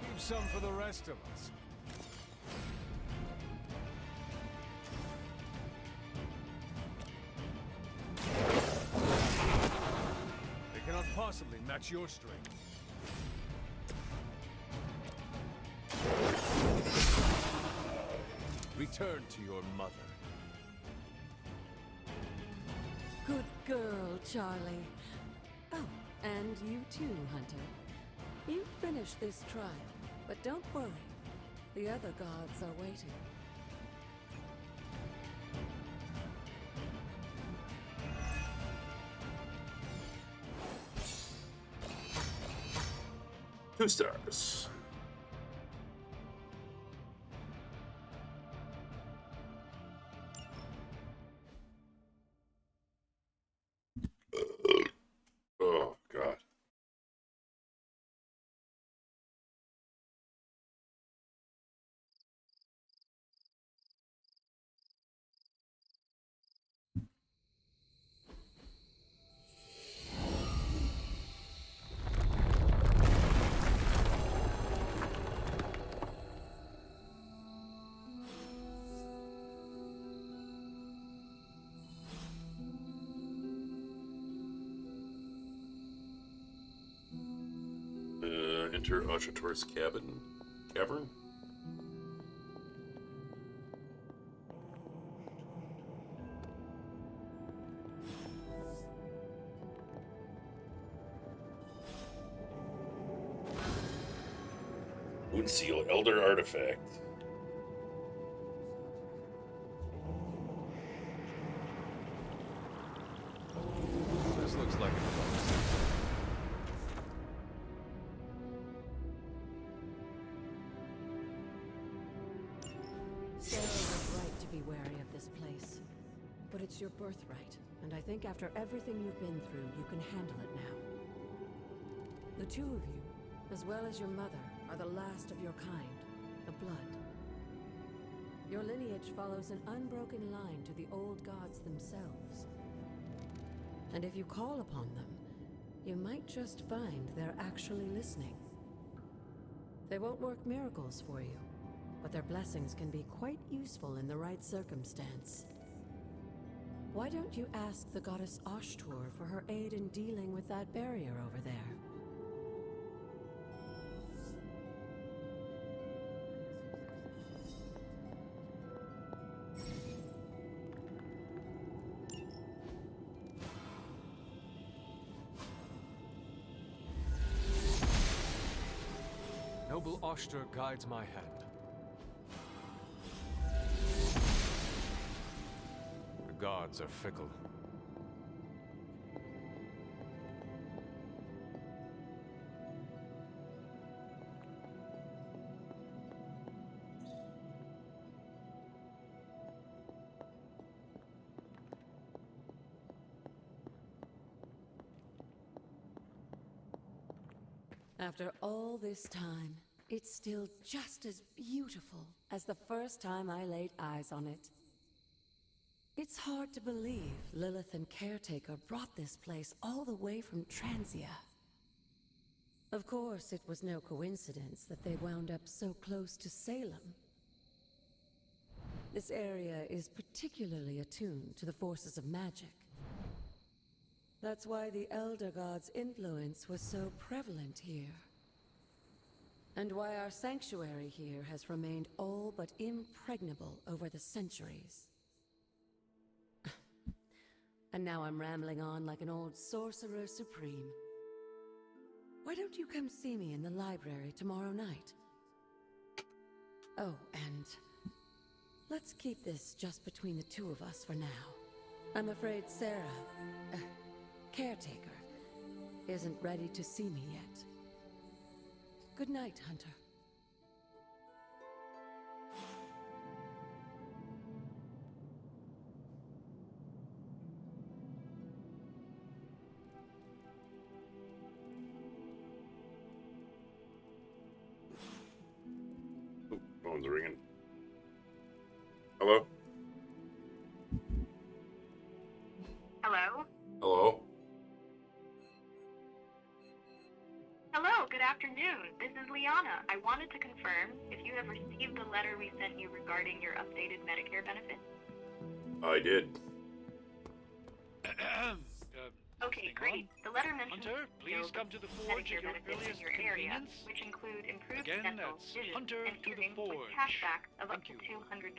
Leave some for the rest of us. They cannot possibly match your strength. Return to your mother. Good girl, Charlie. Oh, and you too, Hunter. You finished this trial, but don't worry. The other gods are waiting. Two stars. Oh, God. Enter Ashator's cavern. Moonseal Elder Artifact. This looks like a Sarah was right to be wary of this place. But it's your birthright, and I think after everything you've been through, you can handle it now. The two of you, as well as your mother, are the last of your kind, the Blood. Your lineage follows an unbroken line to the old gods themselves. And if you call upon them, you might just find they're actually listening. They won't work miracles for you, but their blessings can be quite useful in the right circumstance. Why don't you ask the goddess Ashtur for her aid in dealing with that barrier over there? Noble Ashtur guides my hand. The gods are fickle. After all this time, it's still just as beautiful as the first time I laid eyes on it. It's hard to believe Lilith and Caretaker brought this place all the way from Transia. Of course, it was no coincidence that they wound up so close to Salem. This area is particularly attuned to the forces of magic. That's why the Elder God's influence was so prevalent here. And why our sanctuary here has remained all but impregnable over the centuries. And now I'm rambling on like an old sorcerer supreme. Why don't you come see me in the library tomorrow night? Oh, and let's keep this just between the two of us for now. I'm afraid Sarah, Caretaker, isn't ready to see me yet. Good night, Hunter. Ooh, phone's ringing. Hello? Hello? Hello? Hello, good afternoon. This is Liana. I wanted to confirm if you have received the letter we sent you regarding your updated Medicare benefits. I did. Okay, great. The letter mentions Hunter, please come to the forge Medicare at your benefits earliest in your area, convenience. which include improved Again, dental, that's vision, Hunter and to the hearing with forge. cashback of up to $200.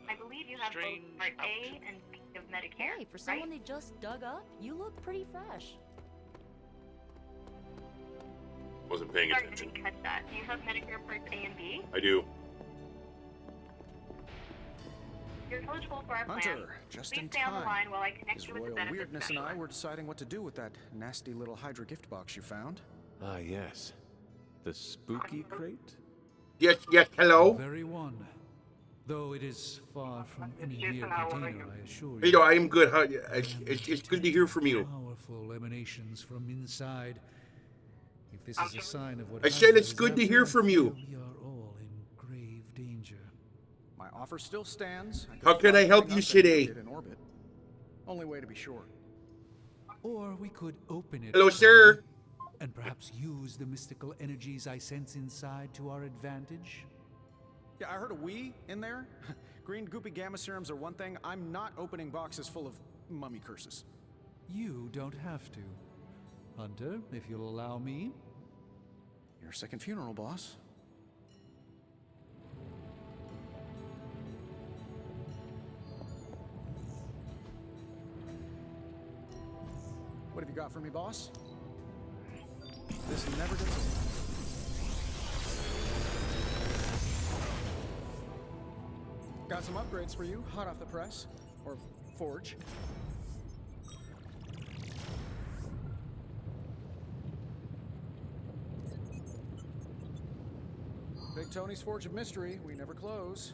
I believe you have Strain both Part A and B of Medicare, Hey, for someone right? they just dug up, you look pretty fresh. Wasn't paying Sorry, I attention. didn't catch that. Do you have Medicare Parts A and B? I do. You're eligible for our plan. Hunter, just Please in stay on the time. line while I connect His you with the royal benefits weirdness and I specialist. were deciding what to do with that nasty little Hydra gift box you found. Ah, yes. The spooky crate? Yes, hello? The very one. Though it is far from any mere container, I assure you. Hello, I am good. How, it's good to hear from you. Powerful emanations from inside. If this is a sign of what I said Hydra it's is good to after, hear from you. We are all in grave danger. My offer still stands. How can I help you today? In orbit. Only way to be sure. Or we could open it. Hello, sir. And perhaps use the mystical energies I sense inside to our advantage. Yeah, I heard a "we" in there. Green goopy gamma serums are one thing. I'm not opening boxes full of mummy curses. You don't have to. Hunter, if you'll allow me. Your second funeral, boss. What have you got for me, boss? This never gets old. Got some upgrades for you, hot off the press. Or forge. Big Tony's Forge of Mystery, we never close.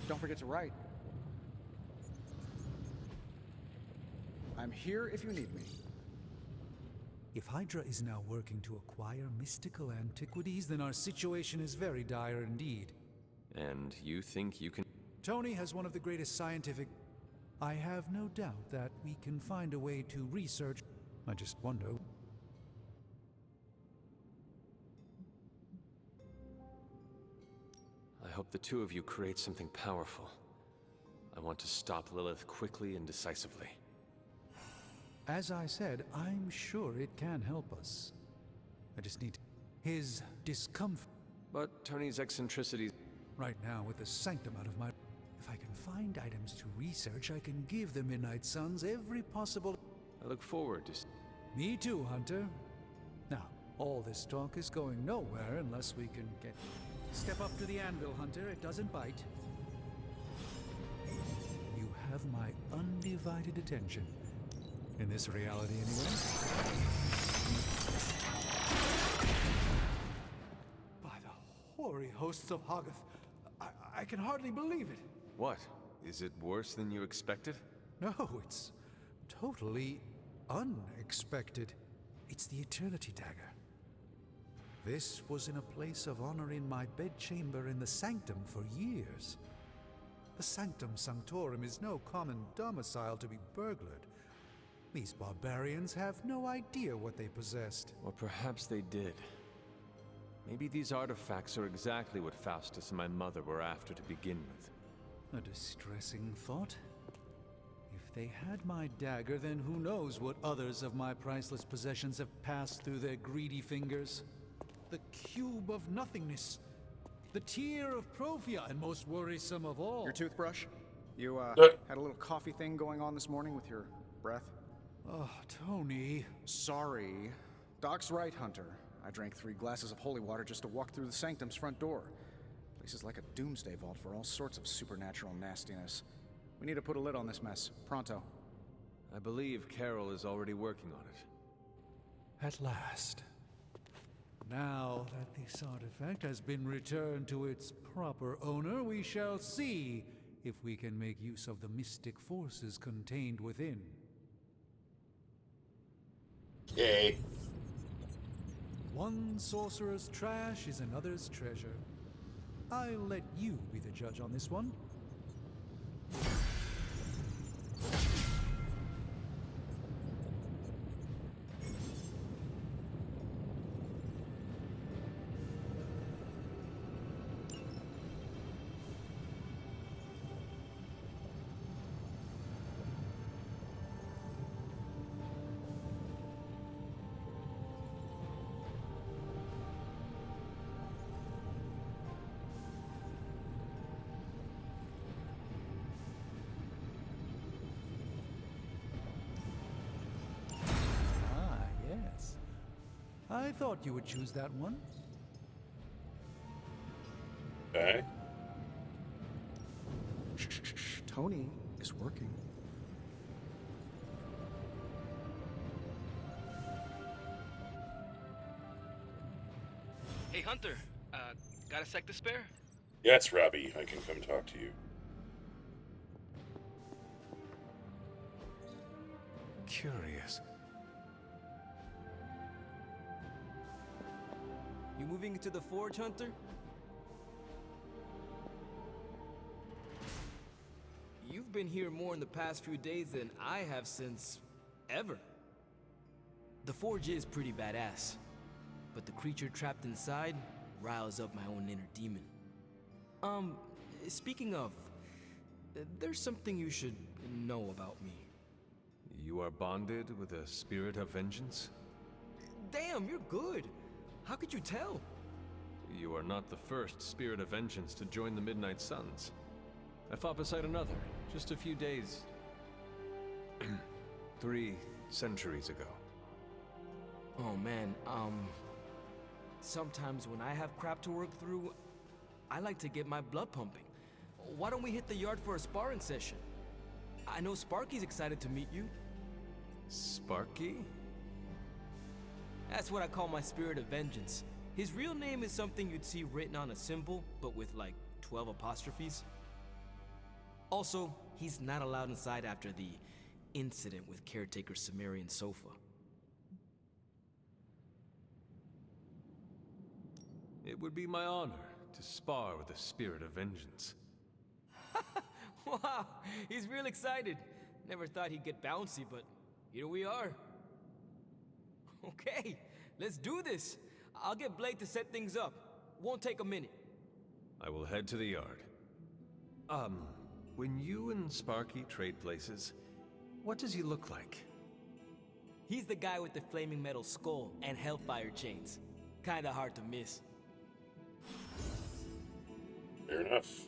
Don't forget to write. I'm here if you need me. If Hydra is now working to acquire mystical antiquities, then our situation is very dire indeed. And you think you can... Tony has one of the greatest scientific... I have no doubt that we can find a way to research... I just wonder... hope the two of you create something powerful. I want to stop Lilith quickly and decisively. As I said, I'm sure it can help us. I just need his discomfort. But Tony's eccentricities... Right now, with the sanctum out of my... If I can find items to research, I can give the Midnight Suns every possible... I look forward to... Me too, Hunter. Now, all this talk is going nowhere unless we can get... Step up to the anvil, Hunter. It doesn't bite. You have my undivided attention. In this reality, anyway. By the hoary hosts of Hoggoth, I can hardly believe it. What? Is it worse than you expected? No, it's totally unexpected. It's the Eternity Dagger. This was in a place of honor in my bedchamber in the Sanctum for years. The Sanctum Sanctorum is no common domicile to be burglared. These barbarians have no idea what they possessed. Or perhaps they did. Maybe these artifacts are exactly what Faustus and my mother were after to begin with. A distressing thought. If they had my dagger, then who knows what others of my priceless possessions have passed through their greedy fingers. The Cube of Nothingness. The Tear of Profia, and most worrisome of all. Your toothbrush? You, had a little coffee thing going on this morning with your breath? Oh, Tony. Sorry. Doc's right, Hunter. I drank 3 glasses of holy water just to walk through the Sanctum's front door. Place is like a doomsday vault for all sorts of supernatural nastiness. We need to put a lid on this mess. Pronto. I believe Carol is already working on it. At last. Now that this artifact has been returned to its proper owner, we shall see if we can make use of the mystic forces contained within. Yay. One sorcerer's trash is another's treasure. I'll let you be the judge on this one. I thought you would choose that one. Okay. Shh. Tony is working. Hey, Hunter. Got a sec to spare? Yes, Robbie. I can come talk to you. Curious. You moving into the forge, Hunter? You've been here more in the past few days than I have since... ever. The forge is pretty badass, but the creature trapped inside riles up my own inner demon. Speaking of, there's something you should know about me. You are bonded with a spirit of vengeance? Damn, you're good! How could you tell? You are not the first spirit of vengeance to join the Midnight Suns. I fought beside another, just a few days... 3 centuries ago. Oh man, sometimes when I have crap to work through, I like to get my blood pumping. Why don't we hit the yard for a sparring session? I know Sparky's excited to meet you. Sparky? That's what I call my spirit of vengeance. His real name is something you'd see written on a symbol, but with like 12 apostrophes. Also, he's not allowed inside after the incident with caretaker Sumerian Sofa. It would be my honor to spar with a spirit of vengeance. Wow, he's real excited. Never thought he'd get bouncy, but here we are. Okay, let's do this. I'll get Blade to set things up. Won't take a minute. I will head to the yard. When you and Sparky trade places, what does he look like? He's the guy with the flaming metal skull and hellfire chains. Kinda hard to miss. Fair enough.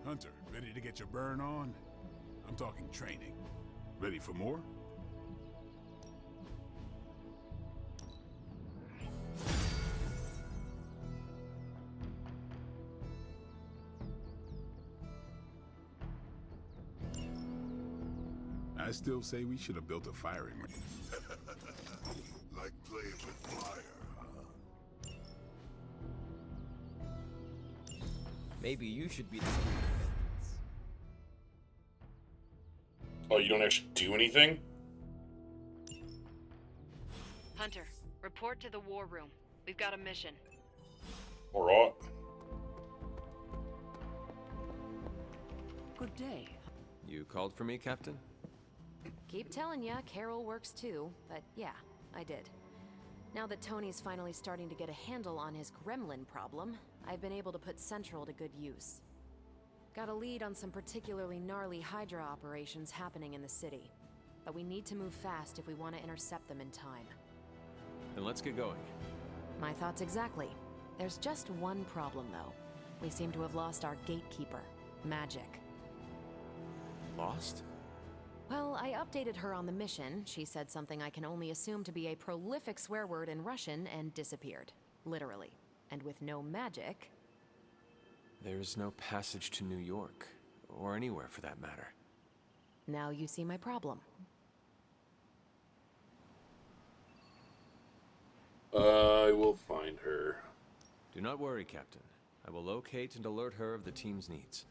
Hunter, ready to get your burn on? I'm talking training. Ready for more? I still say we should have built a firing range. Like playing with fire, huh? Maybe you should be the spirit of vengeance. Oh, you don't actually do anything? Hunter, report to the war room. We've got a mission. Alright. Good day. You called for me, Captain? Keep telling ya, Carol works too, but yeah, I did. Now that Tony's finally starting to get a handle on his gremlin problem, I've been able to put Central to good use. Got a lead on some particularly gnarly Hydra operations happening in the city. But we need to move fast if we want to intercept them in time. Then let's get going. My thoughts exactly. There's just one problem, though. We seem to have lost our gatekeeper, Magic. Lost? Well, I updated her on the mission. She said something I can only assume to be a prolific swear word in Russian and disappeared. Literally. And with no magic... There's no passage to New York, or anywhere for that matter. Now you see my problem. I will find her. Do not worry, Captain. I will locate and alert her of the team's needs.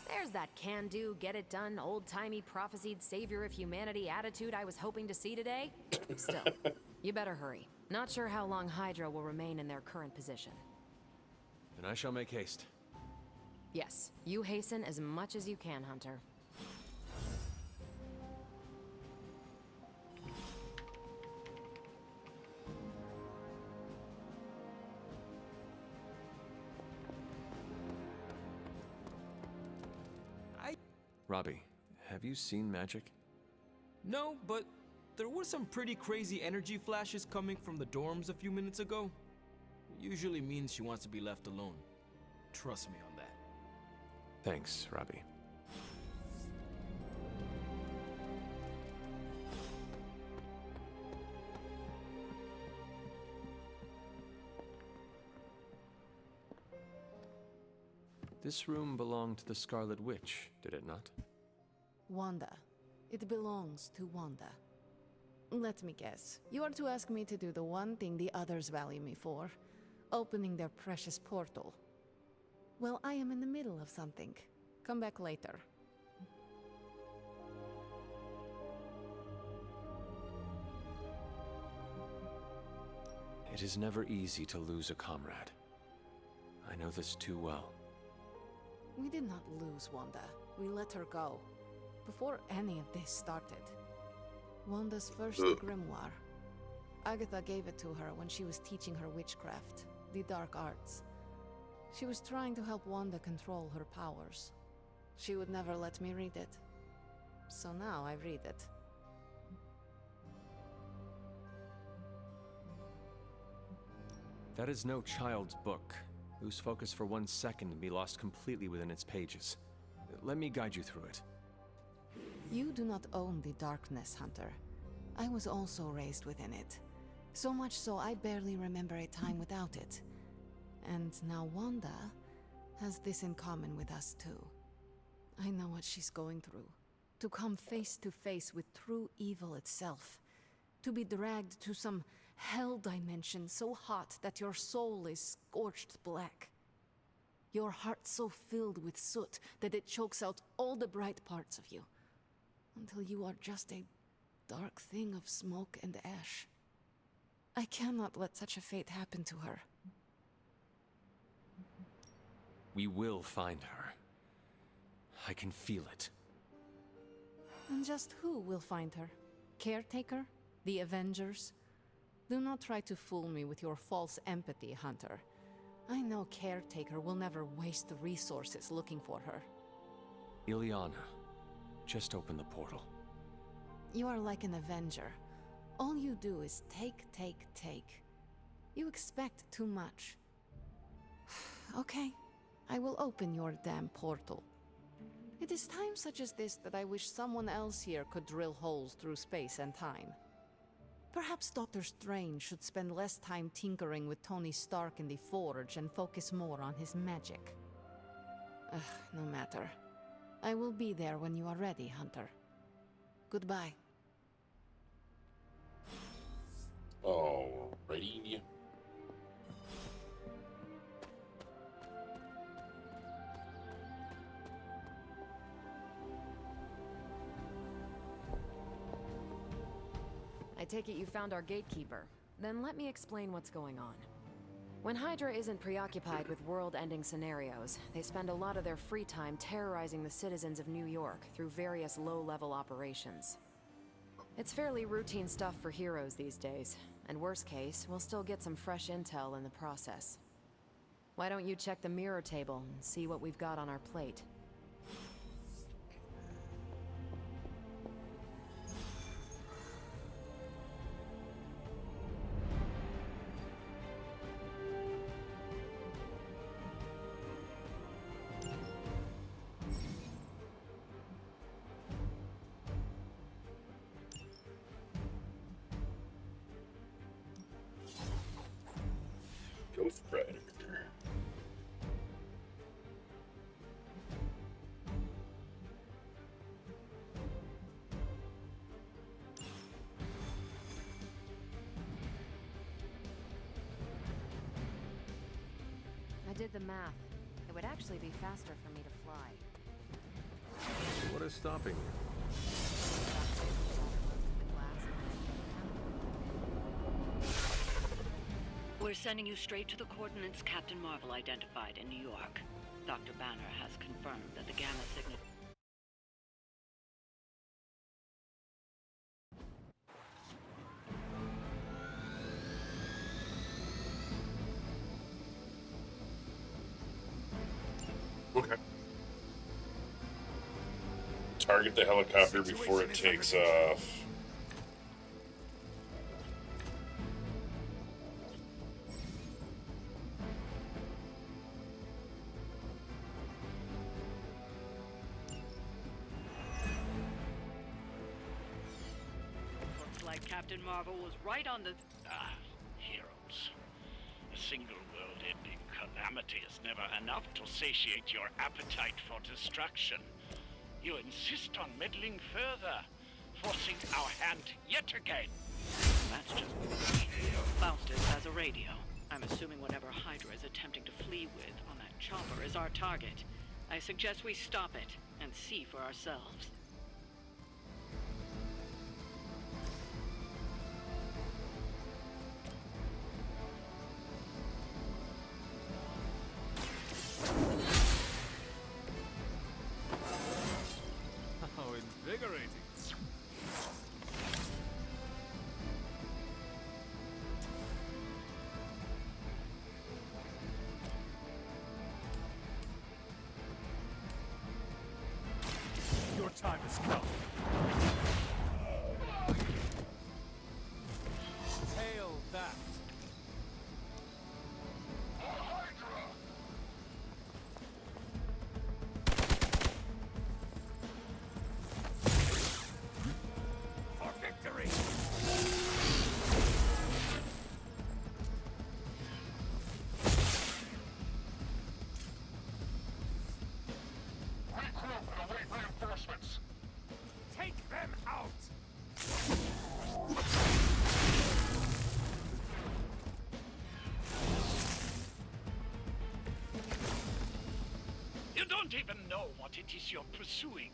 There's that can-do, get-it-done, old-timey prophesied savior of humanity attitude I was hoping to see today. Still, you better hurry. Not sure how long Hydra will remain in their current position. Then I shall make haste. Yes, you hasten as much as you can, Hunter. Robbie, have you seen Magic? No, but there were some pretty crazy energy flashes coming from the dorms a few minutes ago. It usually means she wants to be left alone. Trust me on that. Thanks, Robbie. This room belonged to the Scarlet Witch, did it not? Wanda. It belongs to Wanda. Let me guess. You are to ask me to do the one thing the others value me for. Opening their precious portal. Well, I am in the middle of something. Come back later. It is never easy to lose a comrade. I know this too well. We did not lose Wanda. We let her go. Before any of this started. Wanda's first grimoire. Agatha gave it to her when she was teaching her witchcraft, the dark arts. She was trying to help Wanda control her powers. She would never let me read it. So now I read it. That is no child's book. Lose focus for 1 second and be lost completely within its pages. Let me guide you through it. You do not own the darkness, Hunter. I was also raised within it. So much so I barely remember a time without it. And now Wanda has this in common with us too. I know what she's going through. To come face to face with true evil itself. To be dragged to some hell dimension so hot that your soul is scorched black. Your heart so filled with soot that it chokes out all the bright parts of you. Until you are just a dark thing of smoke and ash. I cannot let such a fate happen to her. We will find her. I can feel it. And just who will find her? Caretaker? The Avengers? Do not try to fool me with your false empathy, Hunter. I know Caretaker will never waste the resources looking for her. Ileana, just open the portal. You are like an Avenger. All you do is take, take, take. You expect too much. Okay, I will open your damn portal. It is times such as this that I wish someone else here could drill holes through space and time. Perhaps Doctor Strange should spend less time tinkering with Tony Stark in the Forge and focus more on his magic. No matter. I will be there when you are ready, Hunter. Goodbye. Alrighty. I take it you found our gatekeeper. Then let me explain what's going on. When Hydra isn't preoccupied with world-ending scenarios, they spend a lot of their free time terrorizing the citizens of New York through various low-level operations. It's fairly routine stuff for heroes these days, and worst case, we'll still get some fresh intel in the process. Why don't you check the mirror table and see what we've got on our plate? Ghost Rider. I did the math. It would actually be faster for me to fly. What is stopping you? We're sending you straight to the coordinates Captain Marvel identified in New York. Dr. Banner has confirmed that the gamma signal... Okay. Target the helicopter before it takes off. Looks like Captain Marvel was right on the... Heroes. A single world-ending calamity is never enough to satiate your appetite for destruction. You insist on meddling further, forcing our hand yet again. That's just... Faustus has a radio. I'm assuming whatever Hydra is attempting to flee with on that chopper is our target. I suggest we stop it and see for ourselves. How invigorating. Your time don't even know what it is you're pursuing.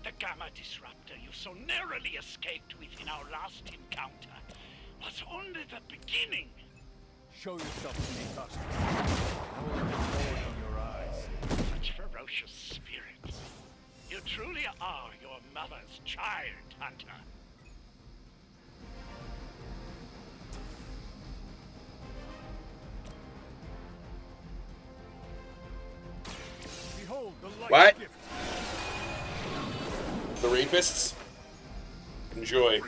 The Gamma Disruptor you so narrowly escaped with in our last encounter was only the beginning. Show yourself to me, Tusk. I will look forward from your eyes. Such ferocious spirit. You truly are your mother's child, Hunter. Behold the light What? gift. The rapists? Enjoy.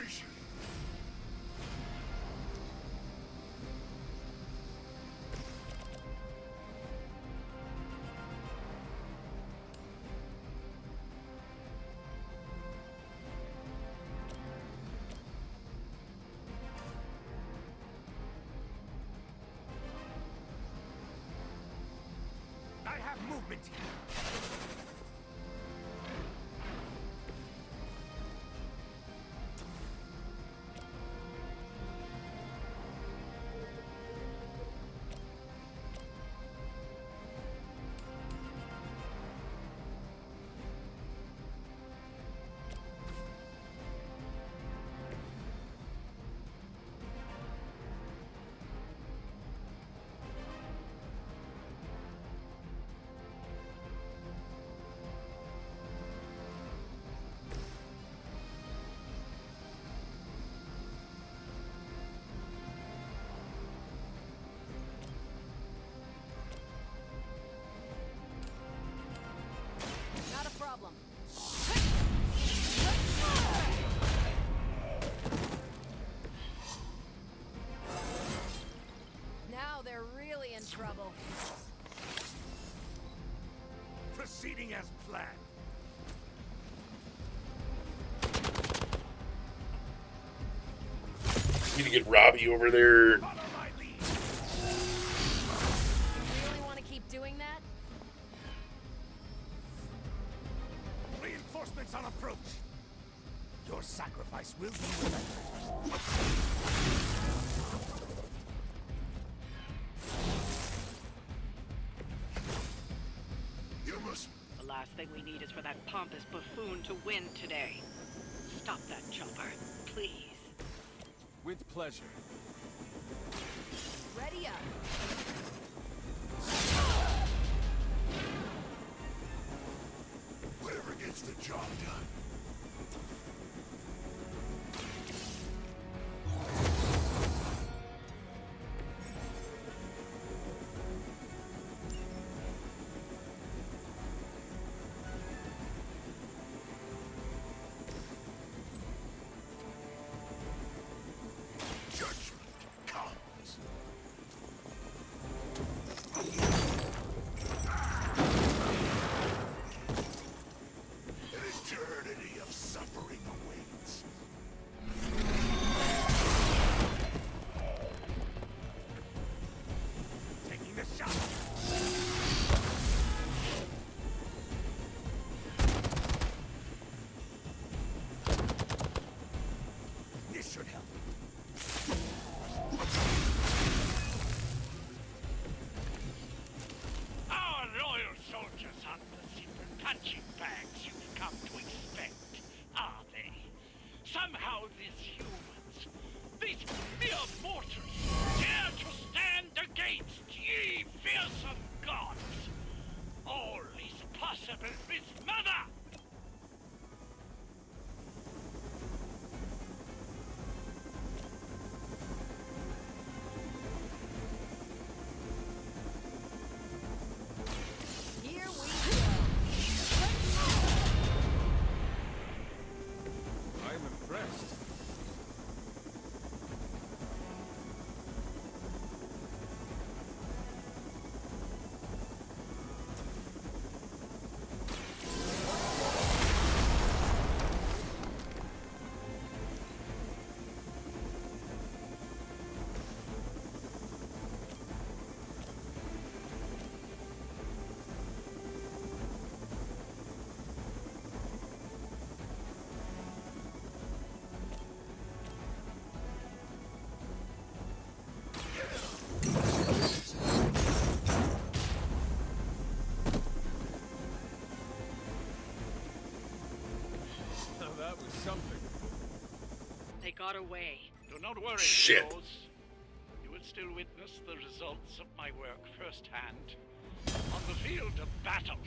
I have movement. Not a problem. Now they're really in trouble. Proceeding as planned. Need to get Robbie over there. You really want to keep doing that? Reinforcements on approach. Your sacrifice will be remembered. You must. The last thing we need is for that pompous buffoon to win today. Stop that chopper, please. With pleasure. Ready up. Whatever gets the job done. Judgment comes. An eternity. got away. Do not worry, Shit. heroes. You will still witness the results of my work firsthand on the field of battle.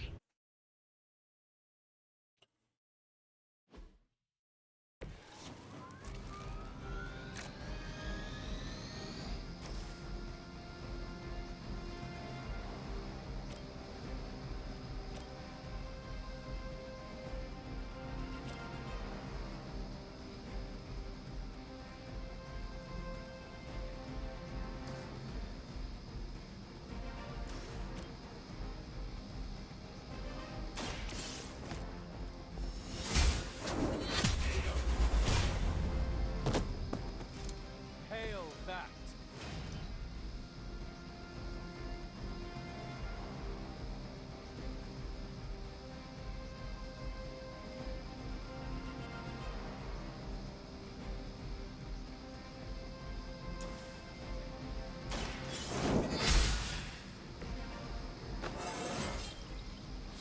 Hail that!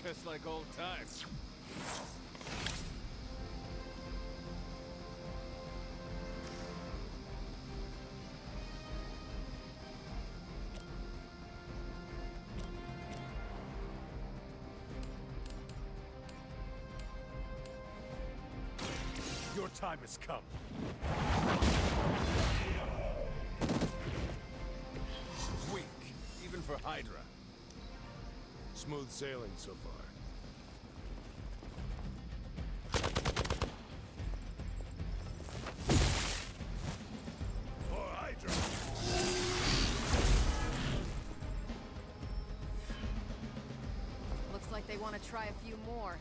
Just like old times. Your time has come. Weak, even for Hydra. Smooth sailing so far. For Hydra! Looks like they want to try a few more.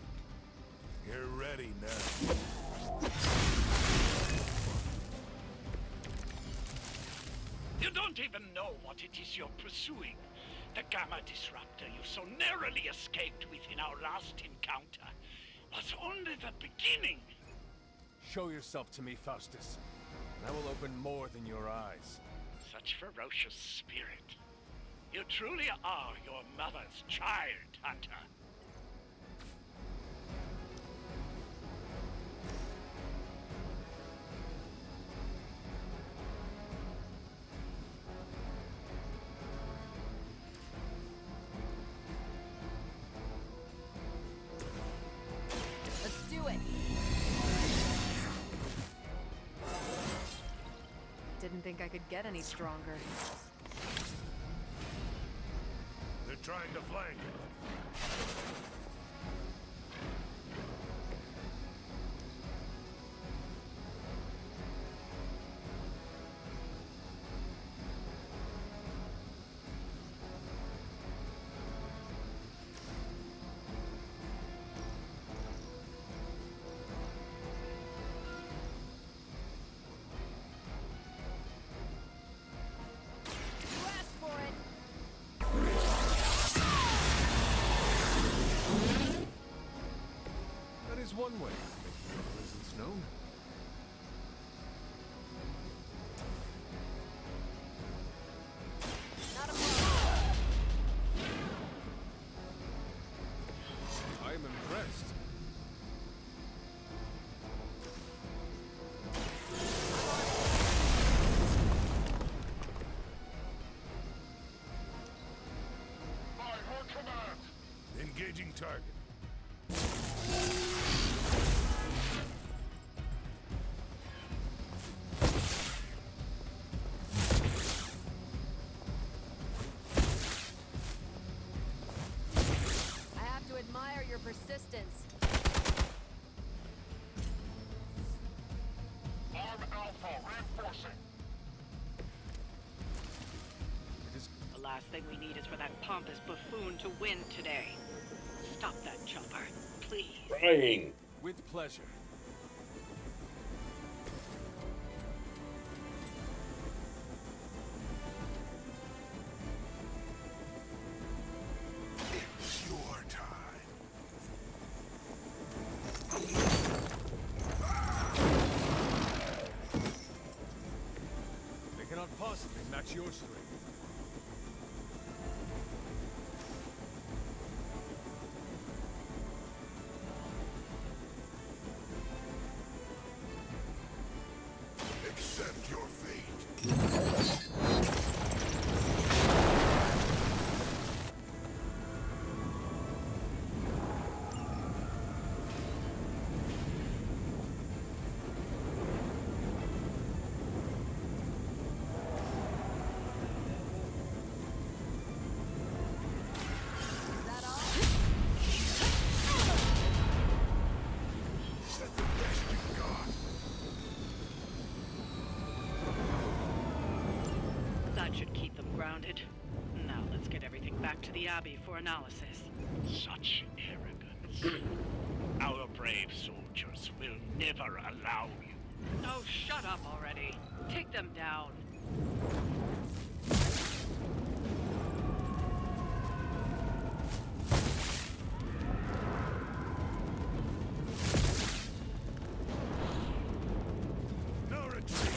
You're ready now. You don't even know what it is you're pursuing. The Gamma Disruptor you so narrowly escaped with in our last encounter was only the beginning. Show yourself to me, Faustus. And I will open more than your eyes. Such ferocious spirit. You truly are your mother's child, Hunter. Let's do it. Didn't think I could get any stronger. They're trying to flank. You asked for it. That is one way of making your presence known. Not a problem. I am impressed. By her command! Engaging target. I have to admire your persistence. Arm Alpha reinforcing. The last thing we need is for that pompous buffoon to win today. Stop that chopper, please. Trying. With pleasure. It's your time. They cannot possibly match your strength. That should keep them grounded. Now let's get everything back to the Abbey for analysis. Such arrogance. Our brave soldiers will never allow you. Oh, shut up already. Take them down. No retreat.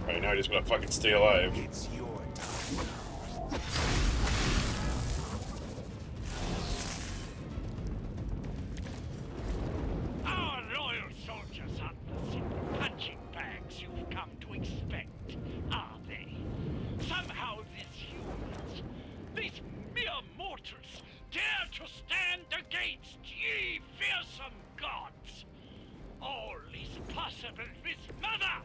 Alright, now I just gotta fucking stay alive. It's your time. Our loyal soldiers aren't the simple punching bags you've come to expect, are they? Somehow these humans, these mere mortals, dare to stand against ye fearsome gods. All is possible with Mother!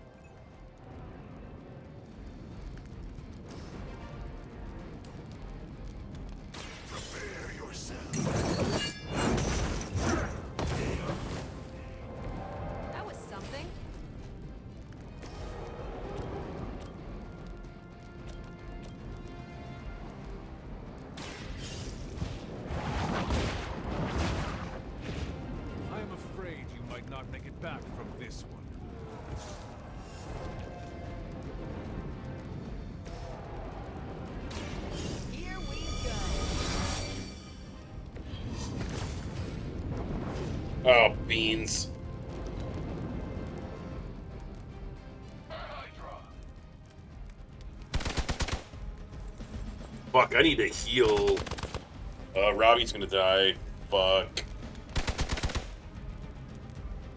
Prepare yourself. That was something. I am afraid you might not make it back from this one. Here we go. Oh, beans. Fuck, I need to heal. Robbie's gonna die. Fuck.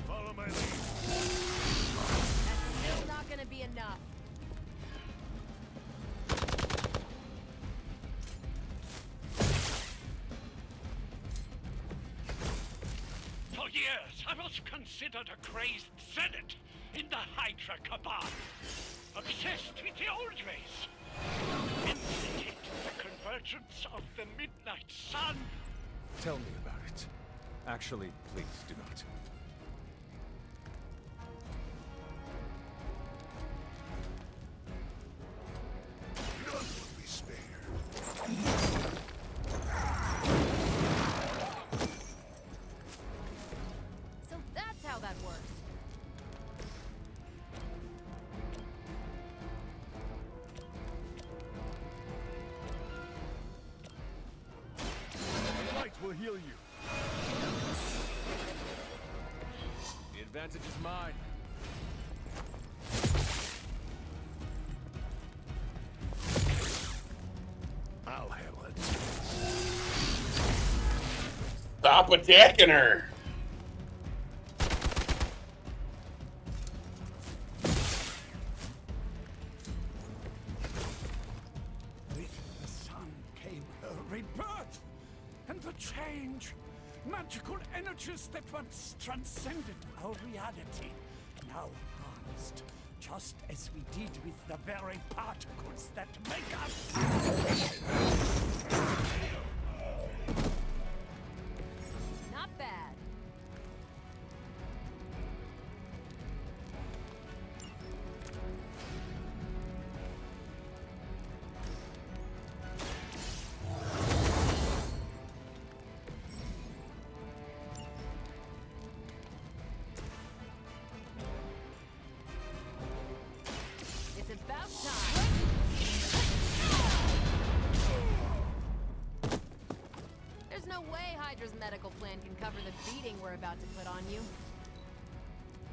Follow my lead. That's still not gonna be enough. For years, I was considered a crazed zealot in the Hydra Cabal. Obsessed with the old ways. Instigated the convergence of the Midnight Sun. Tell me about it. Actually, please do not. None will be spared. So that's how that works. The light will heal you. The advantage is mine. I'll handle it. Stop attacking her! With the sun came her rebirth and the change. Magical energies that once transcended our reality, now harnessed, just as we did with the very particles that make us. Not bad. It's about time. There's no way Hydra's medical plan can cover the beating we're about to put on you.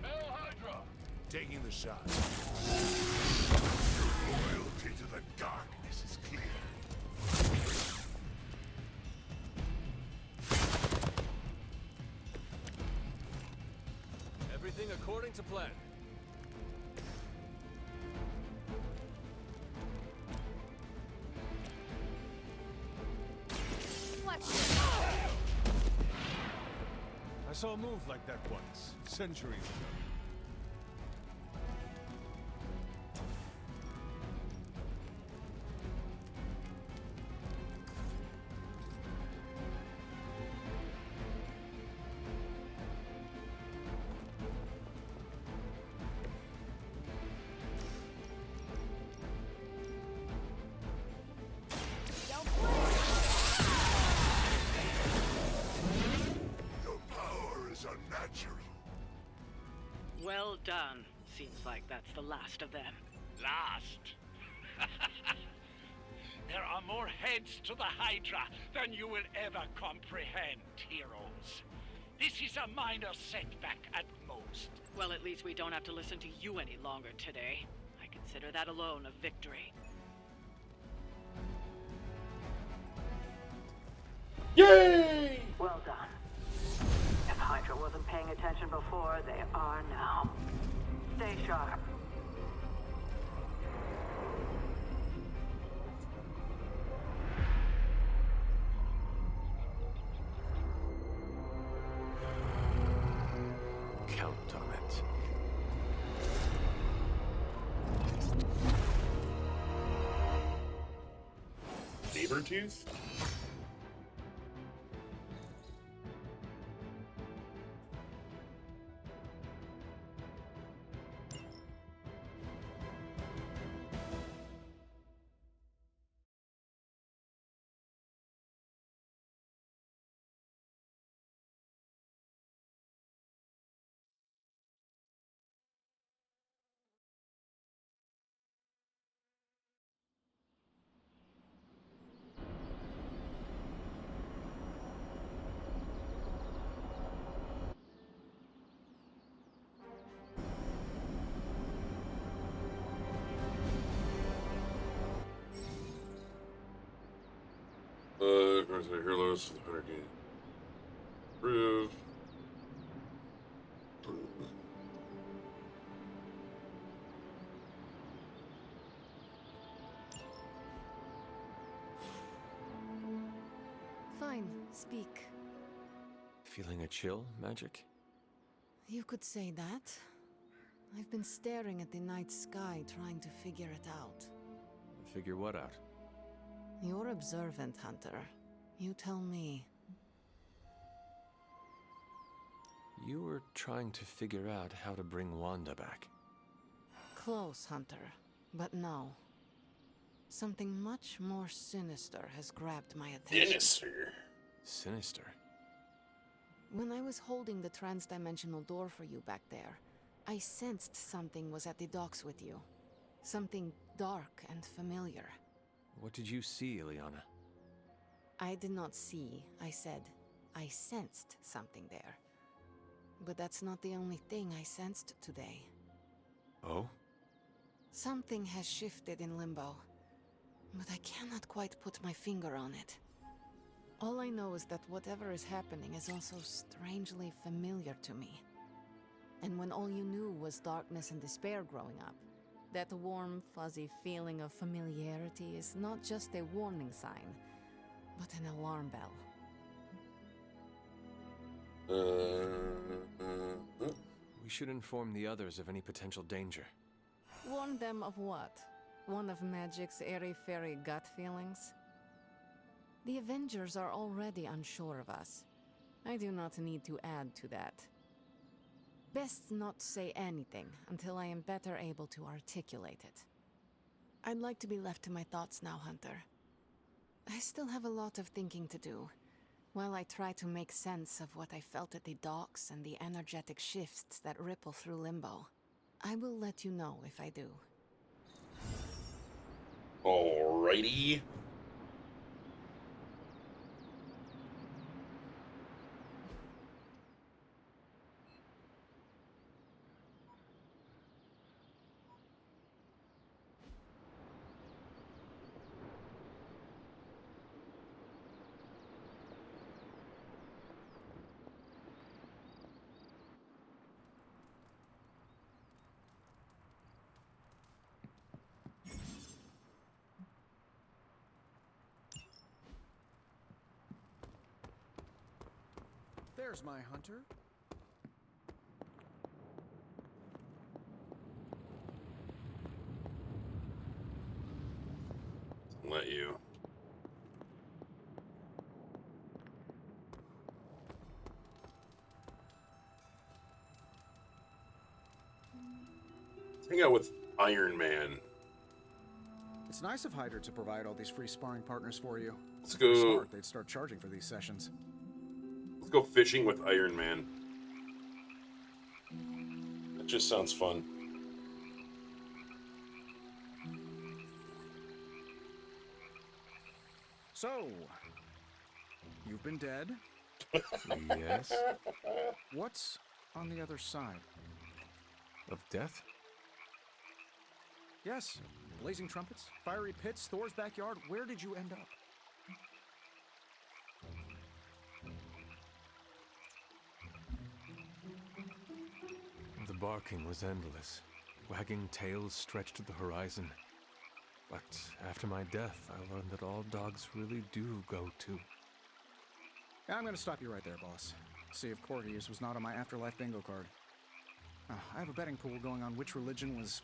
Hail Hydra! Taking the shot. Your loyalty to the darkness is clear. Everything according to plan. Watch I saw a move like that once, centuries ago. like that's the last of them. Last? There are more heads to the Hydra than you will ever comprehend, heroes. This is a minor setback at most. Well, at least we don't have to listen to you any longer today. I consider that alone a victory. Yay! Well done. If Hydra wasn't paying attention before, they are now. Stay sharp. Count on it. Sabertooth? Of course, I hear Lois with 100 gain. Prove. Fine, speak. Feeling a chill, Magic? You could say that. I've been staring at the night sky trying to figure it out. Figure what out? You're observant, Hunter. You tell me. You were trying to figure out how to bring Wanda back. Close, Hunter. But no. Something much more sinister has grabbed my attention. Sinister? Sinister? When I was holding the transdimensional door for you back there, I sensed something was at the docks with you. Something dark and familiar. What did you see, Ileana? I did not see, I said. I sensed something there. But that's not the only thing I sensed today. Oh? Something has shifted in Limbo, but I cannot quite put my finger on it. All I know is that whatever is happening is also strangely familiar to me. And when all you knew was darkness and despair growing up, that warm, fuzzy feeling of familiarity is not just a warning sign, but an alarm bell. We should inform the others of any potential danger. Warn them of what? One of Magic's airy-fairy gut feelings? The Avengers are already unsure of us. I do not need to add to that. Best not say anything until I am better able to articulate it. I'd like to be left to my thoughts now, Hunter. I still have a lot of thinking to do, while I try to make sense of what I felt at the docks and the energetic shifts that ripple through Limbo. I will let you know if I do. Alrighty. There's my Hunter. Let you. Hang out with Iron Man. It's nice of Hydra to provide all these free sparring partners for you. Let's If they're go. smart, they'd start charging for these sessions. Let's go fishing with Iron Man. That just sounds fun. So, you've been dead? Yes. What's on the other side? Of death? Yes. Blazing trumpets, fiery pits, Thor's backyard. Where did you end up? The barking was endless. Wagging tails stretched to the horizon. But after my death, I learned that all dogs really do go too. I'm gonna stop you right there, boss. See if Corgius was not on my afterlife bingo card. I have a betting pool going on which religion was,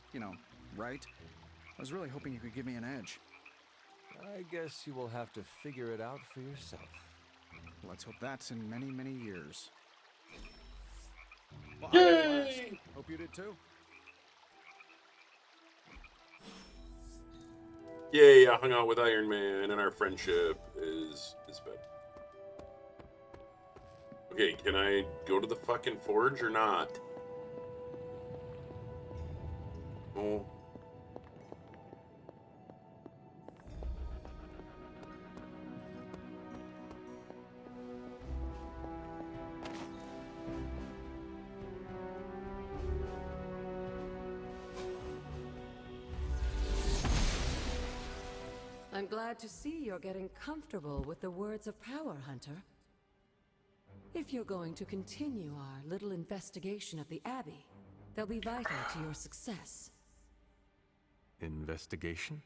right. I was really hoping you could give me an edge. I guess you will have to figure it out for yourself. Let's hope that's in many, many years. Well, Yay! Hope you did too. Yay, I hung out with Iron Man and our friendship is better. Okay, can I go to the fucking forge or not? Oh. I'm glad to see you're getting comfortable with the words of power, Hunter. If you're going to continue our little investigation of the Abbey, they'll be vital to your success. Investigation?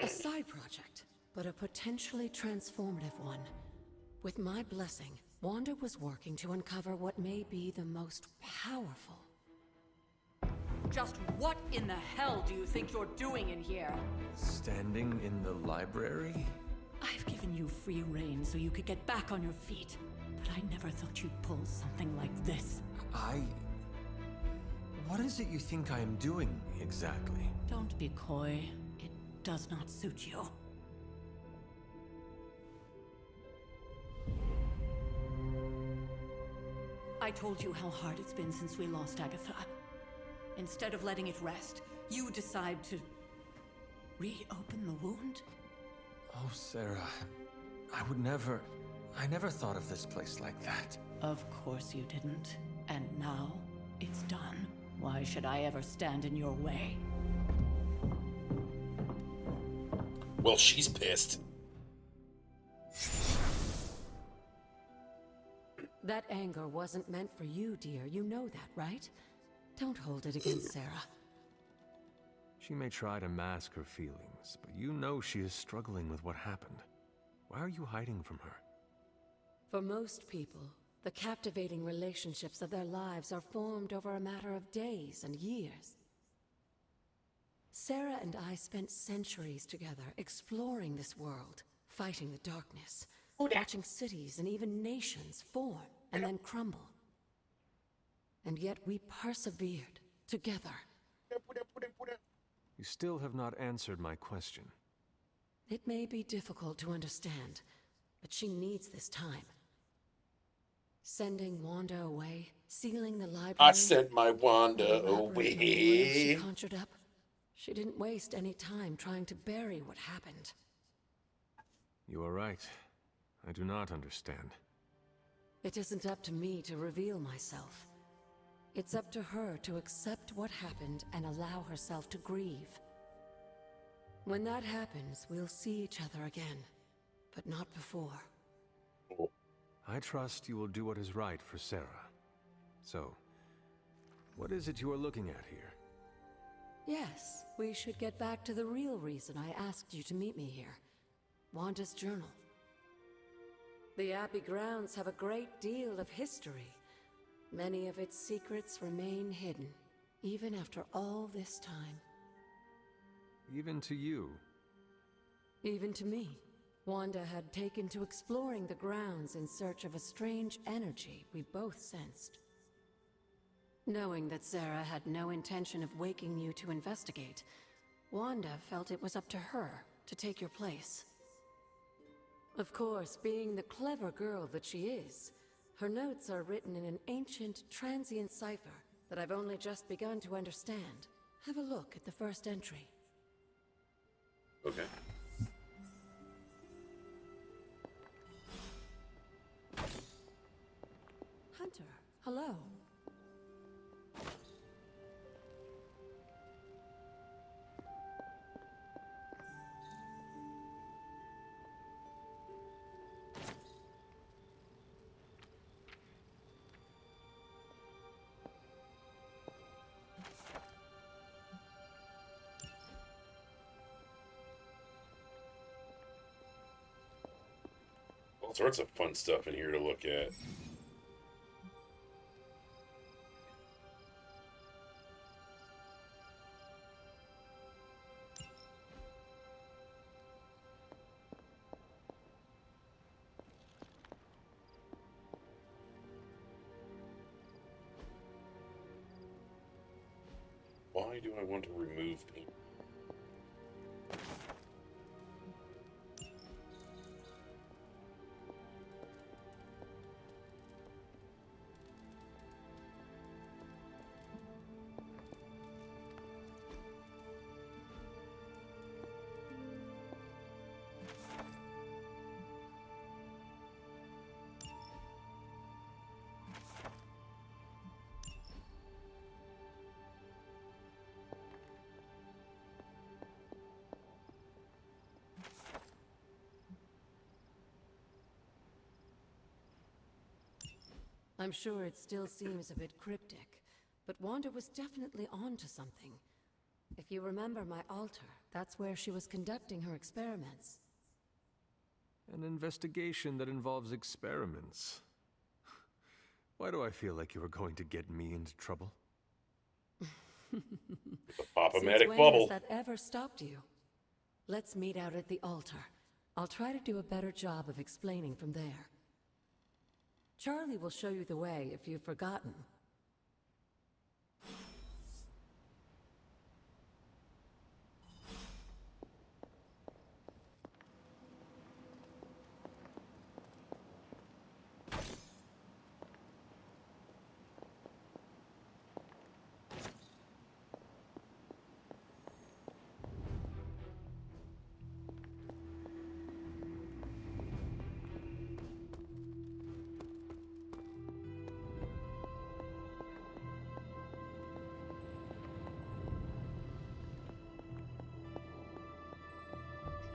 A side project, but a potentially transformative one. With my blessing, Wanda was working to uncover what may be the most powerful. Just what in the hell do you think you're doing in here? Standing in the library? I've given you free rein so you could get back on your feet, but I never thought you'd pull something like this. What is it you think I am doing, exactly? Don't be coy. It does not suit you. I told you how hard it's been since we lost Agatha. Instead of letting it rest, you decide to reopen the wound? Oh, Sarah, I never thought of this place like that. Of course you didn't. And now, it's done. Why should I ever stand in your way? Well, she's pissed. That anger wasn't meant for you, dear. You know that, right? Don't hold it against Sarah. She may try to mask her feelings, but you know she is struggling with what happened. Why are you hiding from her? For most people, the captivating relationships of their lives are formed over a matter of days and years. Sarah and I spent centuries together exploring this world, fighting the darkness, watching cities and even nations form and then crumble. And yet we persevered together. You still have not answered my question. It may be difficult to understand, but she needs this time. Sending Wanda away, sealing the library. I sent my Wanda away. She conjured up. She didn't waste any time trying to bury what happened. You are right. I do not understand. It isn't up to me to reveal myself. It's up to her to accept what happened and allow herself to grieve. When that happens, we'll see each other again, but not before. I trust you will do what is right for Sarah. So, what is it you are looking at here? Yes, we should get back to the real reason I asked you to meet me here. Wanda's journal. The Abbey grounds have a great deal of history. Many of its secrets remain hidden, even after all this time. Even to you? Even to me. Wanda had taken to exploring the grounds in search of a strange energy we both sensed. Knowing that Sarah had no intention of waking you to investigate, Wanda felt it was up to her to take your place. Of course, being the clever girl that she is, her notes are written in an ancient, transient cipher that I've only just begun to understand. Have a look at the first entry. Okay. Hunter, hello. All sorts of fun stuff in here to look at. Why do I want to remove paint? I'm sure it still seems a bit cryptic, but Wanda was definitely onto something. If you remember my altar, that's where she was conducting her experiments. An investigation that involves experiments. Why do I feel like you were going to get me into trouble? Pop-O-Matic Since when bubble. has that ever stopped you? Let's meet out at the altar. I'll try to do a better job of explaining from there. Charlie will show you the way if you've forgotten.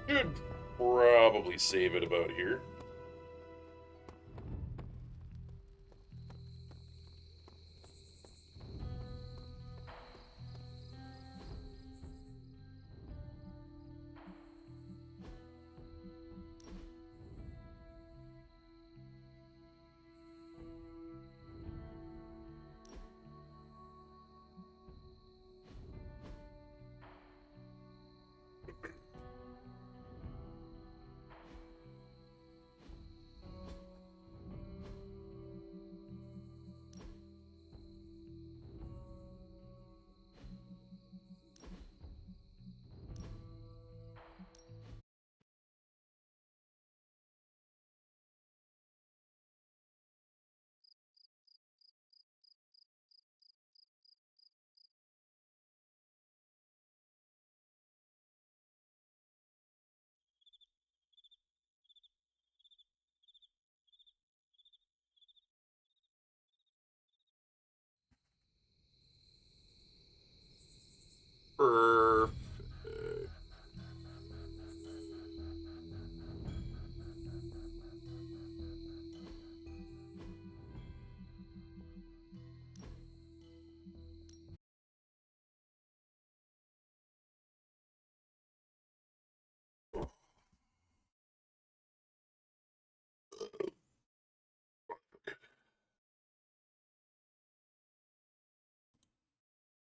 Should probably save it about here.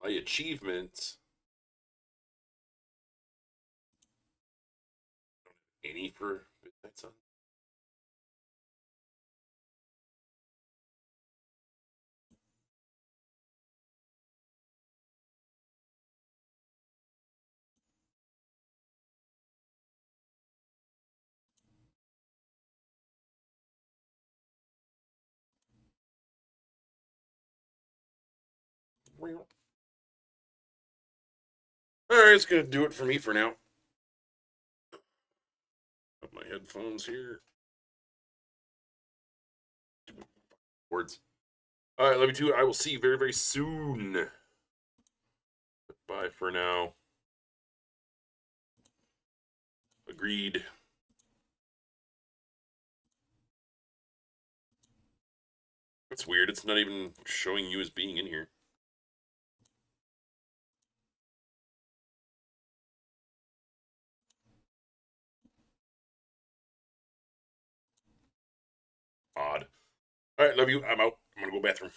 My achievements. Any for Midnight Sun? Alright, it's gonna do it for me for now. Put my headphones here. Words. All right, love you too. I will see you very, very soon. Bye for now. Agreed. That's weird. It's not even showing you as being in here. Odd. All right, love you. I'm out. I'm gonna go bathroom.